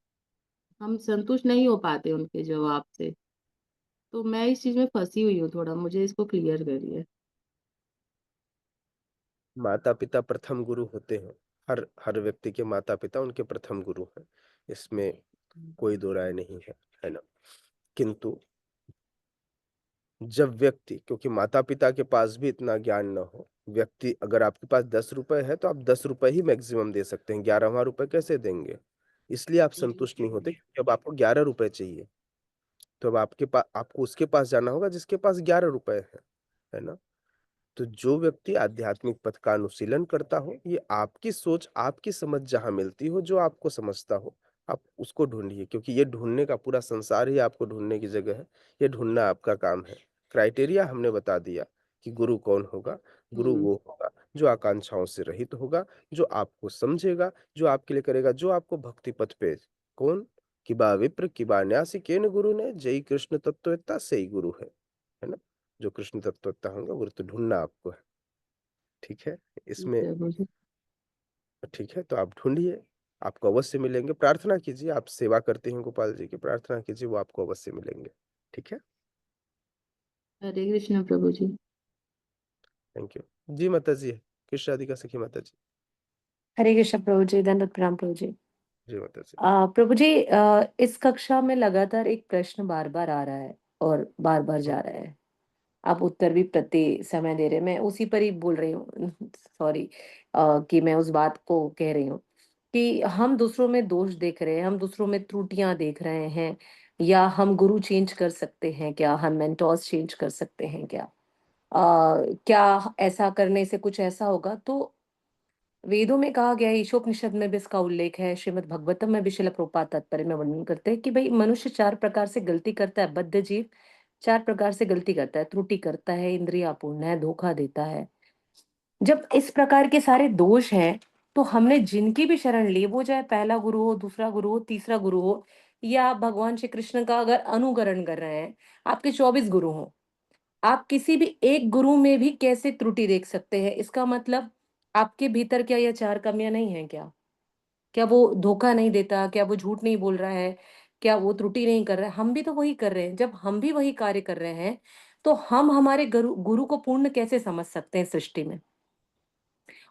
हम संतुष्ट नहीं हो पाते उनके जवाब से। तो मैं इस चीज में फंसी हुई हूँ थोड़ा, मुझे इसको क्लियर करिए। माता पिता प्रथम गुरु होते हैं, हर व्यक्ति के माता पिता उनके प्रथम गुरु हैं, इसमें कोई दो राय नहीं है ना। किंतु जब व्यक्ति, क्योंकि माता पिता के पास भी इतना ज्ञान न हो, व्यक्ति अगर आपके पास 10 रुपए है तो आप 10 रुपए ही मैक्सिमम दे सकते हैं, 11वां रुपए कैसे देंगे? इसलिए आप संतुष्ट नहीं होते, क्योंकि अब आपको 11 रुपए चाहिए। तो अब आपको उसके पास जाना होगा जिसके पास 11 रुपए है ना। तो जो व्यक्ति आध्यात्मिक पथ का अनुशीलन करता हो, ये आपकी सोच, आपकी समझ जहां मिलती हो, जो आपको समझता हो, आप उसको ढूंढिए, क्योंकि ये ढूंढने का पूरा संसार ही आपको ढूंढने की जगह है। ये ढूंढना आपका काम है। क्राइटेरिया हमने बता दिया कि गुरु कौन होगा। गुरु हम्म। वो होगा जो आकांक्षाओं से रहित होगा, जो आपको समझेगा, जो आपके लिए करेगा, जो आपको भक्ति पथ पे, कौन? किबा विप्र किबा न्यासी केन गुरु ने, जय कृष्ण तत्ववेत्ता सही गुरु है ना। जो कृष्ण तत्ववेत्ता होंगे वो तो ढूंढना आपको है। ठीक है, ठीक इसमें है प्रभु जी। ठीक है, तो आप ढूंढिए, आपको अवश्य मिलेंगे। प्रार्थना कीजिए, आप सेवा करते हैं गोपाल जी की, प्रार्थना कीजिए, वो आपको अवश्य मिलेंगे। ठीक है, हरे कृष्ण प्रभु जी। थैंक यू जी माता जी। कृष्ण राधिका सखी माता जी। हरे कृष्ण प्रभु जी, दंडवत प्रणाम प्रभु जी। जी माता जी। प्रभु जी, इस कक्षा में लगातार एक प्रश्न बार बार आ रहा है और बार बार जा रहा है। आप उत्तर भी प्रति समय दे रहे हैं, मैं उसी पर ही बोल रही हूँ। सॉरी, कि मैं उस बात को कह रही हूँ कि हम दूसरों में दोष देख रहे हैं, हम दूसरों में त्रुटियां देख रहे हैं, या हम गुरु चेंज कर सकते हैं क्या, हम मेंटोर्स चेंज कर सकते हैं क्या? क्या ऐसा करने से कुछ ऐसा होगा? तो वेदों में कहा गया है, ईशोपनिषद में भी इसका उल्लेख है, श्रीमद् भागवतम में भी श्रील प्रभुपाद तात्पर्य में वर्णन करते हैं कि भाई मनुष्य 4 प्रकार से गलती करता है, बद्ध जीव 4 प्रकार से गलती करता है, त्रुटि करता है, इंद्रियापूर्ण है, धोखा देता है। जब इस प्रकार के सारे दोष हैं, तो हमने जिनकी भी शरण ली, वो चाहे पहला गुरु हो, दूसरा गुरु हो, तीसरा गुरु हो, या आप भगवान श्री कृष्ण का अगर अनुकरण कर रहे हैं, आपके 24 गुरु हो, आप किसी भी एक गुरु में भी कैसे त्रुटि देख सकते हैं? इसका मतलब आपके भीतर क्या ये 4 कमियां नहीं है क्या? क्या वो धोखा नहीं देता? क्या वो झूठ नहीं बोल रहा है? क्या वो त्रुटि नहीं कर रहा है? हम भी तो वही कर रहे हैं। जब हम भी वही कार्य कर रहे हैं, तो हम हमारे गुरु गुरु को पूर्ण कैसे समझ सकते हैं सृष्टि में?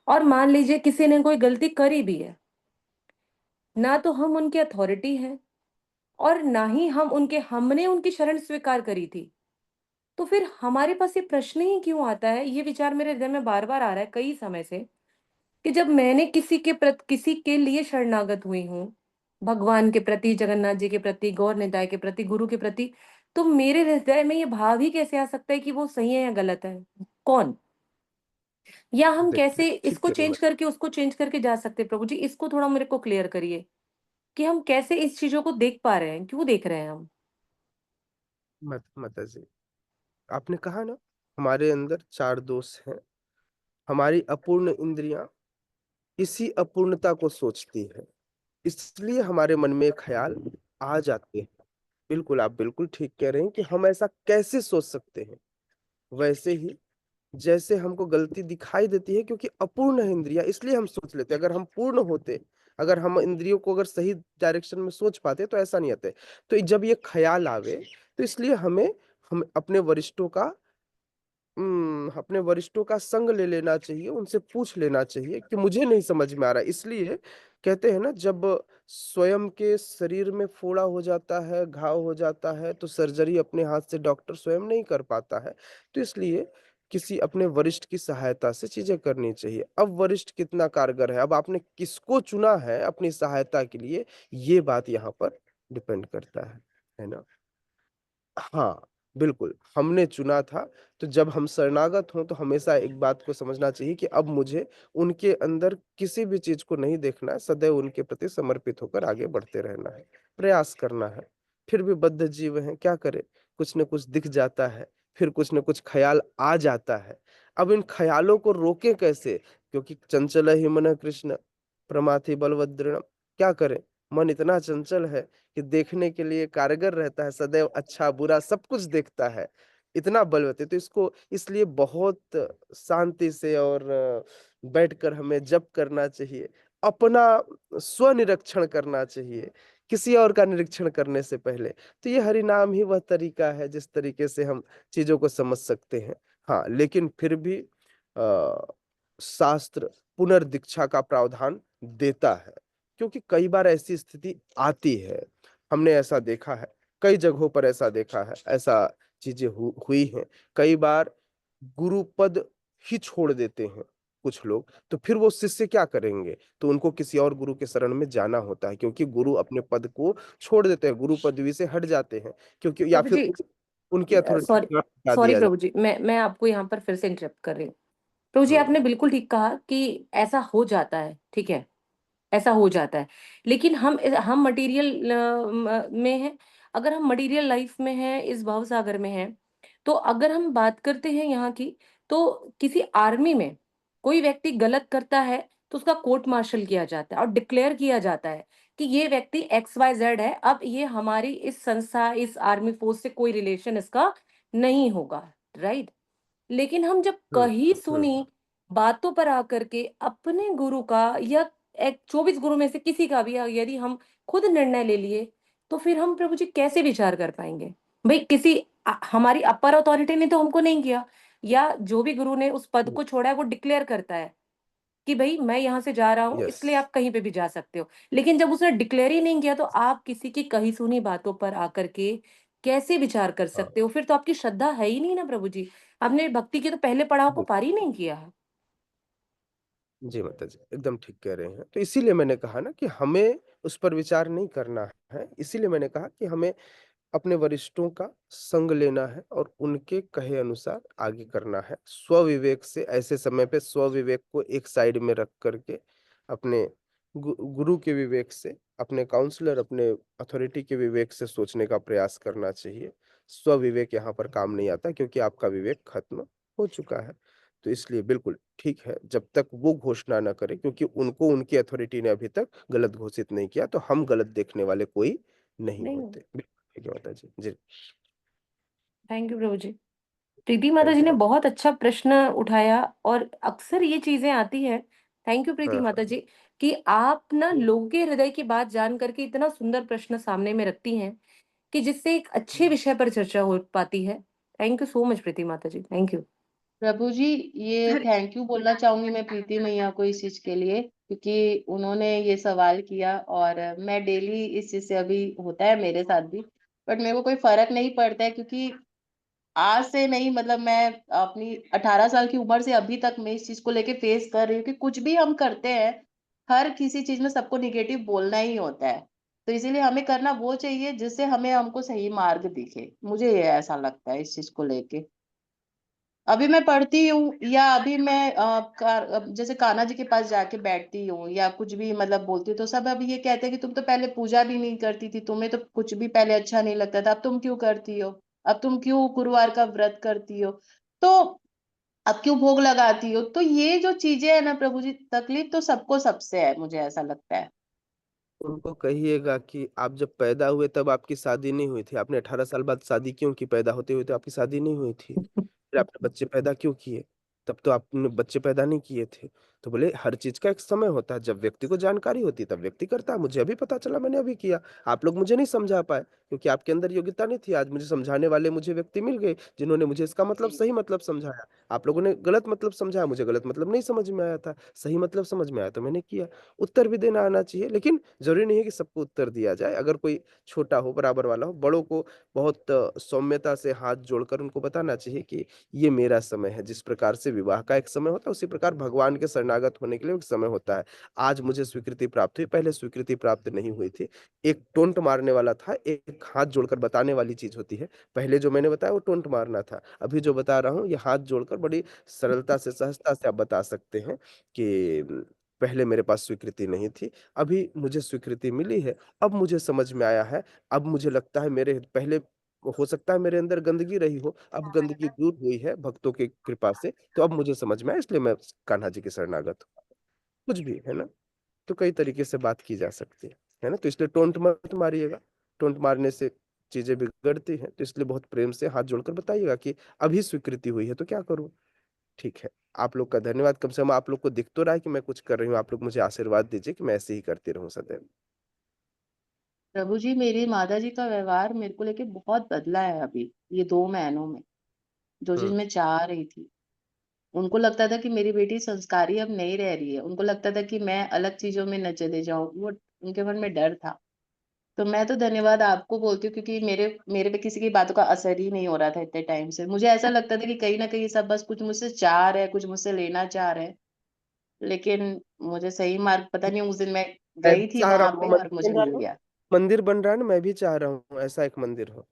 और मान लीजिए किसी ने कोई गलती करी भी है, ना तो हम उनके अथॉरिटी हैं और ना ही हमने उनकी शरण स्वीकार करी थी। तो फिर हमारे पास ये प्रश्न ही क्यों आता है? ये विचार मेरे हृदय में बार बार आ रहा है कई समय से, कि जब मैंने किसी के लिए शरणागत हुई हूँ, भगवान के प्रति, जगन्नाथ जी के प्रति, गौर निताय के प्रति, गुरु के प्रति, तो मेरे हृदय में ये भाव ही कैसे आ सकता है कि वो सही है या गलत है? कौन? या हम देखिए, कैसे ठीक इसको कह रही चेंज करके उसको चेंज करके जा सकते हैं? प्रभु जी, इसको थोड़ा मेरे को क्लियर करिए कि हम कैसे इस चीजों को देख पा रहे हैं, क्यों देख रहे हैं हम? माता जी, आपने कहा ना, हमारे अंदर 4 दोष हैं। हमारी अपूर्ण इंद्रियां इसी अपूर्णता को सोचती है, इसलिए हमारे मन में ख्याल आ जाते हैं। बिल्कुल, आप बिल्कुल ठीक कह रहे हैं कि हम ऐसा कैसे सोच सकते हैं। वैसे ही जैसे हमको गलती दिखाई देती है, क्योंकि अपूर्ण है इंद्रिया, इसलिए हम सोच लेते हैं। अगर हम पूर्ण होते, अगर हम इंद्रियों को अगर सही डायरेक्शन में सोच पाते, तो ऐसा नहीं आते। तो जब ये ख्याल आवे, तो इसलिए हम अपने वरिष्ठों का संग ले लेना चाहिए, उनसे पूछ लेना चाहिए कि मुझे नहीं समझ में आ रहा है। इसलिए कहते हैं ना, जब स्वयं के शरीर में फोड़ा हो जाता है, घाव हो जाता है, तो सर्जरी अपने हाथ से डॉक्टर स्वयं नहीं कर पाता है। तो इसलिए किसी अपने वरिष्ठ की सहायता से चीजें करनी चाहिए। अब वरिष्ठ कितना कारगर है, अब आपने किसको चुना है अपनी सहायता के लिए, ये बात यहाँ पर डिपेंड करता है ना? हाँ, बिल्कुल, हमने चुना था, तो जब हम शरणागत हों तो हमेशा एक बात को समझना चाहिए कि अब मुझे उनके अंदर किसी भी चीज़ को नहीं देखना है, सदैव उनके प्रति समर्पित होकर आगे बढ़ते रहना है, प्रयास करना है। फिर भी बद्ध जीव हैं, क्या करें? कुछ न कुछ दिख जाता है, फिर कुछ न कुछ ख़्याल आ जाता है। अब इन ख़्यालों को रोकें कैसे? क्योंकि चंचल ही मनः कृष्ण, प्रमाथि बलवत् दृढ़म्। क्या करें? मन इतना चंचल है कि देखने के लिए कारगर रहता है, सदैव अच्छा-बुरा सब कुछ देखता है, इतना बलवती है। तो इसको इसलिए बहुत शांति से और बैठकर हमें जप करना चाहिए, अपना स्वनिरीक्षण करना चाहिए, किसी और का निरीक्षण करने से पहले। तो ये हरिनाम ही वह तरीका है जिस तरीके से हम चीज़ों को समझ सकते हैं। हाँ, लेकिन फिर भी शास्त्र पुनर्दीक्षा का प्रावधान देता है। क्योंकि कई बार ऐसी स्थिति आती है, हमने ऐसा देखा है, कई जगहों पर ऐसा देखा है, ऐसा चीजें हुई हैं। कई बार गुरु पद ही छोड़ देते हैं कुछ लोग, तो फिर वो शिष्य क्या करेंगे? तो उनको किसी और गुरु के शरण में जाना होता है, क्योंकि गुरु अपने पद को छोड़ देते हैं, गुरु पदवी से हट जाते हैं, क्योंकि या प्रभु फिर जी, उनकी अथॉरिटी सॉरी हटा सॉरी दिया प्रभु जाता जी, मैं आपको यहाँ पर फिर से इंटरप्ट कर रही हूँ। प्रभु जी, है। आपने बिल्कुल ठीक कहा कि ऐसा हो जाता है, ठीक है, ऐसा हो जाता है। लेकिन हम मटेरियल में हैं, अगर हम मटेरियल लाइफ में हैं, इस भव सागर में हैं, तो अगर हम बात करते हैं यहाँ की, तो किसी आर्मी में कोई व्यक्ति गलत करता है तो उसका कोर्ट मार्शल किया जाता है और डिक्लेयर किया जाता है कि ये व्यक्ति XYZ है, अब ये हमारी इस संस्था, इस आर्मी फोर्स से कोई रिलेशन इसका नहीं होगा, राइट? लेकिन हम जब कही सुनी बातों पर आकर के अपने गुरु का या एक 24 गुरु में से किसी का भी यदि हम खुद निर्णय ले लिए, तो फिर हम प्रभु जी कैसे विचार कर पाएंगे? भाई किसी हमारी अपर अथॉरिटी ने तो हमको नहीं किया, या जो भी गुरु ने उस पद को छोड़ा है वो डिक्लेयर करता है कि भाई मैं यहाँ से जा रहा हूँ, यस। इसलिए आप कहीं पे भी जा सकते हो। लेकिन जब उसने डिक्लेयर ही नहीं किया, तो आप किसी की कही सुनी बातों पर आकर के कैसे विचार कर हाँ, सकते हो? फिर तो आपकी श्रद्धा है ही नहीं ना प्रभु जी। आपने भक्ति के तो पहले पड़ाव को पार ही नहीं किया है। जी माताजी, एकदम ठीक कह रहे हैं। तो इसीलिए मैंने कहा ना कि हमें उस पर विचार नहीं करना है। इसीलिए मैंने कहा कि हमें अपने वरिष्ठों का संग लेना है और उनके कहे अनुसार आगे करना है। स्वविवेक से ऐसे समय पे स्वविवेक को एक साइड में रख करके अपने गुरु के विवेक से, अपने काउंसलर, अपने अथॉरिटी के विवेक से सोचने का प्रयास करना चाहिए। स्वविवेक यहाँ पर काम नहीं आता, क्योंकि आपका विवेक खत्म हो चुका है। तो इसलिए बिल्कुल ठीक है, जब तक वो घोषणा ना करे, क्योंकि उनको उनकी अथॉरिटी ने अभी तक गलत घोषित नहीं किया, तो हम गलत देखने वाले कोई नहीं नहीं, होते। बिल्कुल ठीक है माताजी। जी, थैंक यू प्रभु जी। प्रीति माता थैंक जी यू ने माता। बहुत अच्छा प्रश्न उठाया, और अक्सर ये चीजें आती है, थैंक यू प्रीति हाँ, माता हाँ। जी, कि आप ना लोगों के हृदय की बात जान करके इतना सुंदर प्रश्न सामने में रखती हैं कि जिससे एक अच्छे विषय पर चर्चा हो पाती है। थैंक यू सो मच प्रीति माता जी, थैंक यू। प्रभु जी, ये हरे थैंक यू बोलना चाहूंगी मैं प्रीति मैया को इस चीज के लिए, क्योंकि उन्होंने ये सवाल किया और मैं डेली इस चीज से, अभी होता है मेरे साथ भी, बट मेरे को कोई फर्क नहीं पड़ता है, क्योंकि आज से नहीं, मतलब मैं अपनी 18 साल की उम्र से अभी तक मैं इस चीज को लेके फेस कर रही हूँ कि कुछ भी हम करते हैं, हर किसी चीज में सबको निगेटिव बोलना ही होता है। तो इसीलिए हमें करना वो चाहिए जिससे हमें हमको सही मार्ग दिखे। मुझे ये ऐसा लगता है इस चीज को लेके। अभी मैं पढ़ती हूँ, या अभी मैं जैसे कान्हा जी के पास जाके बैठती हूँ या कुछ भी मतलब बोलती हूँ, तो सब अभी ये कहते हैं कि तुम तो पहले पूजा भी नहीं करती थी, तुम्हें तो कुछ भी पहले अच्छा नहीं लगता था, अब तुम क्यों करती हो, अब तुम क्यों गुरुवार का व्रत करती हो, तो अब क्यों भोग लगाती हो। तो ये जो चीजें है ना प्रभु जी, तकलीफ तो सबको सबसे है, मुझे ऐसा लगता है। उनको कहिएगा कि आप जब पैदा हुए तब आपकी शादी नहीं हुई थी। आपने 18 साल बाद शादी क्यों की? पैदा होते हुए तो आपकी शादी नहीं हुई थी। फिर आपने बच्चे पैदा क्यों किए? तब तो आपने बच्चे पैदा नहीं किए थे। तो बोले हर चीज़ का एक समय होता है, जब व्यक्ति को जानकारी होती है तब व्यक्ति करता है। मुझे अभी पता चला, मैंने अभी किया। आप लोग मुझे नहीं समझा पाए क्योंकि आपके अंदर योग्यता नहीं थी। आज मुझे समझाने वाले मुझे व्यक्ति मिल गए जिन्होंने मुझे इसका मतलब सही मतलब समझाया। आप लोगों ने गलत मतलब समझाया, मुझे गलत मतलब नहीं समझ में आया था, सही मतलब समझ में आया तो मैंने किया। उत्तर भी देना आना चाहिए, लेकिन ज़रूरी नहीं है कि सबको उत्तर दिया जाए। अगर कोई छोटा हो, बराबर वाला हो, बड़ों को बहुत सौम्यता से हाथ जोड़कर उनको बताना चाहिए कि ये मेरा समय है। जिस प्रकार से विवाह का एक समय होता है, उसी प्रकार भगवान के शरणागत होने के लिए एक समय होता है। आज मुझे स्वीकृति प्राप्त हुई, पहले स्वीकृति प्राप्त नहीं हुई थी। एक टोंट मारने वाला था, एक हाथ जोड़कर बताने वाली चीज़ होती है। पहले जो मैंने बताया वो टोंट मारना था। अभी जो बता रहा हूँ ये हाथ जोड़कर बड़ी सरलता से, सहजता से आप बता सकते हैं कि पहले मेरे पास स्वीकृति नहीं थी, अभी मुझे स्वीकृति मिली है। अब मुझे समझ में आया है, अब मुझे लगता है मेरे पहले हो सकता है मेरे अंदर गंदगी रही हो, अब गंदगी दूर हुई है भक्तों की कृपा से, तो अब मुझे समझ में आया, इसलिए मैं कान्हा जी के शरणागत हूँ। कुछ भी, है ना? तो कई तरीके से बात की जा सकती है ना? तो इसलिए टोंट मत मारिएगा, टोंट मारने से चीज़ें बिगड़ती हैं, तो इसलिए बहुत प्रेम से हाथ जोड़कर बताइएगा कि अभी स्वीकृति हुई है तो क्या करूँ? ठीक है। आप लोग का धन्यवाद, कम से कम आप लोग को दिख तो रहा है कि मैं कुछ कर रही हूँ, आप लोग मुझे आशीर्वाद दीजिए कि मैं ऐसे ही करती रहूँ सदैव। प्रभु जी, मेरी माता जी का व्यवहार मेरे को लेके बहुत बदला है अभी, ये 2 महीनों में, जो चीज़ हुँ, मैं चाह रही थी। उनको लगता था कि मेरी बेटी संस्कारी अब नहीं रह रही है, उनको लगता था कि मैं अलग चीज़ों में न चले जाऊँ, वो उनके मन में डर था। तो मैं तो धन्यवाद आपको बोलती हूँ क्योंकि मेरे मेरे पे किसी की बातों का असर ही नहीं हो रहा था इतने टाइम से। मुझे ऐसा लगता था कि कहीं न कहीं सब बस कुछ मुझसे चाह रहे हैं, कुछ मुझसे लेना चाह रहे हैं। लेकिन मुझे सही मार्ग पता नहीं, उस दिन मैं मैं गई भी थी चाह रहा वहाँ हूँ, पे और मंदिर मुझे बन रहा मिल है ना, गया। मंदिर बन रहा है ना, मैं भी चाह रहा हूँ ऐसा एक मंदिर हो।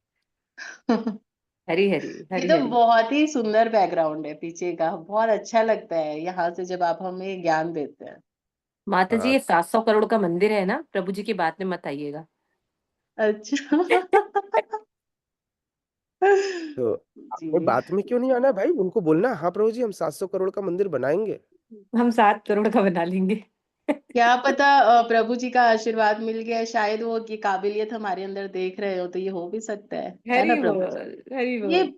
हरी हरी ये हरी तो हरी। बहुत ही सुंदर बैकग्राउंड है पीछे का, बहुत अच्छा लगता है यहाँ से जब आप हमें ज्ञान देते हैं। माता जी हाँ, ये 700 करोड़ का मंदिर है ना, प्रभु जी की बात में मत आइएगा। अच्छा। तो आपको जी। बात में क्यों नहीं आना भाई? उनको बोलना हाँ प्रभु जी हम 700 करोड़ का मंदिर बनाएँगे। हम 7 करोड़ का बना लेंगे। क्या पता प्रभु जी का आशीर्वाद मिल गया है, शायद वो ये काबिलियत हमारे अंदर देख रहे हो, तो ये हो भी सकता है ना हरी प्रभु जी? बोल हरी ये बोल।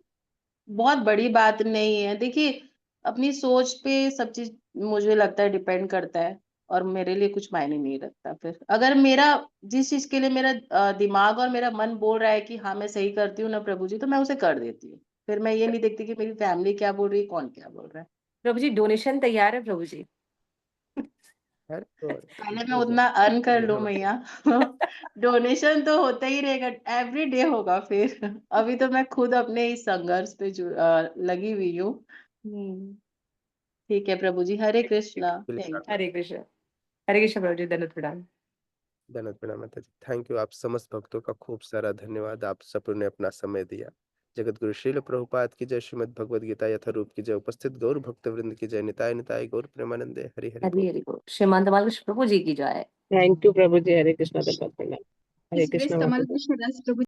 बहुत बड़ी बात नहीं है। देखिए, अपनी सोच पे सब चीज़ मुझे लगता है डिपेंड करता है और मेरे लिए कुछ मायने नहीं रखता फिर। अगर मेरा जिस चीज़ के लिए मेरा दिमाग और मेरा मन बोल रहा है कि हाँ, मैं सही करती हूँ ना प्रभु जी, तो मैं उसे कर देती हूँ। फिर मैं ये नहीं देखती कि मेरी फैमिली क्या बोल रही है, कौन क्या बोल रहा है। प्रभु जी डोनेशन तैयार है प्रभु जी। अरे तो पहले मैं हो उतना जाएगा, अर्न कर लूँ यहाँ मैया। डोनेशन तो होता ही रहेगा, एवरी डे होगा फिर। अभी तो मैं खुद अपने इस संघर्ष पे लगी हुई हूँ। हम्म। ठीक है प्रभु जी, हरे कृष्णा, बिल्कुल थैंक यू। हरे कृष्ण प्रभु जी, दंडवत प्रणाम। धन्यवाद प्रणाम माता जी। थैंक यू, आप समस्त भक्तों का खूब सारा धन्यवाद। आप सबों ने अपना समय दिया। जगत गुरु श्रील प्रभुपाद की जय, श्रीमद् भगवद गीता यथारूप की जय, उपस्थित गौर भक्त वृंद की जय, निताय निताय गौर प्रेमानंदे, हरि हरि हरी बोल। हरि बोल। श्रीमान प्रभु जी की जय। थैंक यू प्रभु जी, हरे कृष्णा, दंडवत प्रणाम। हरे इस ग्रेस कृष्णा कमल माता जी। कृष्ण दास प्रभु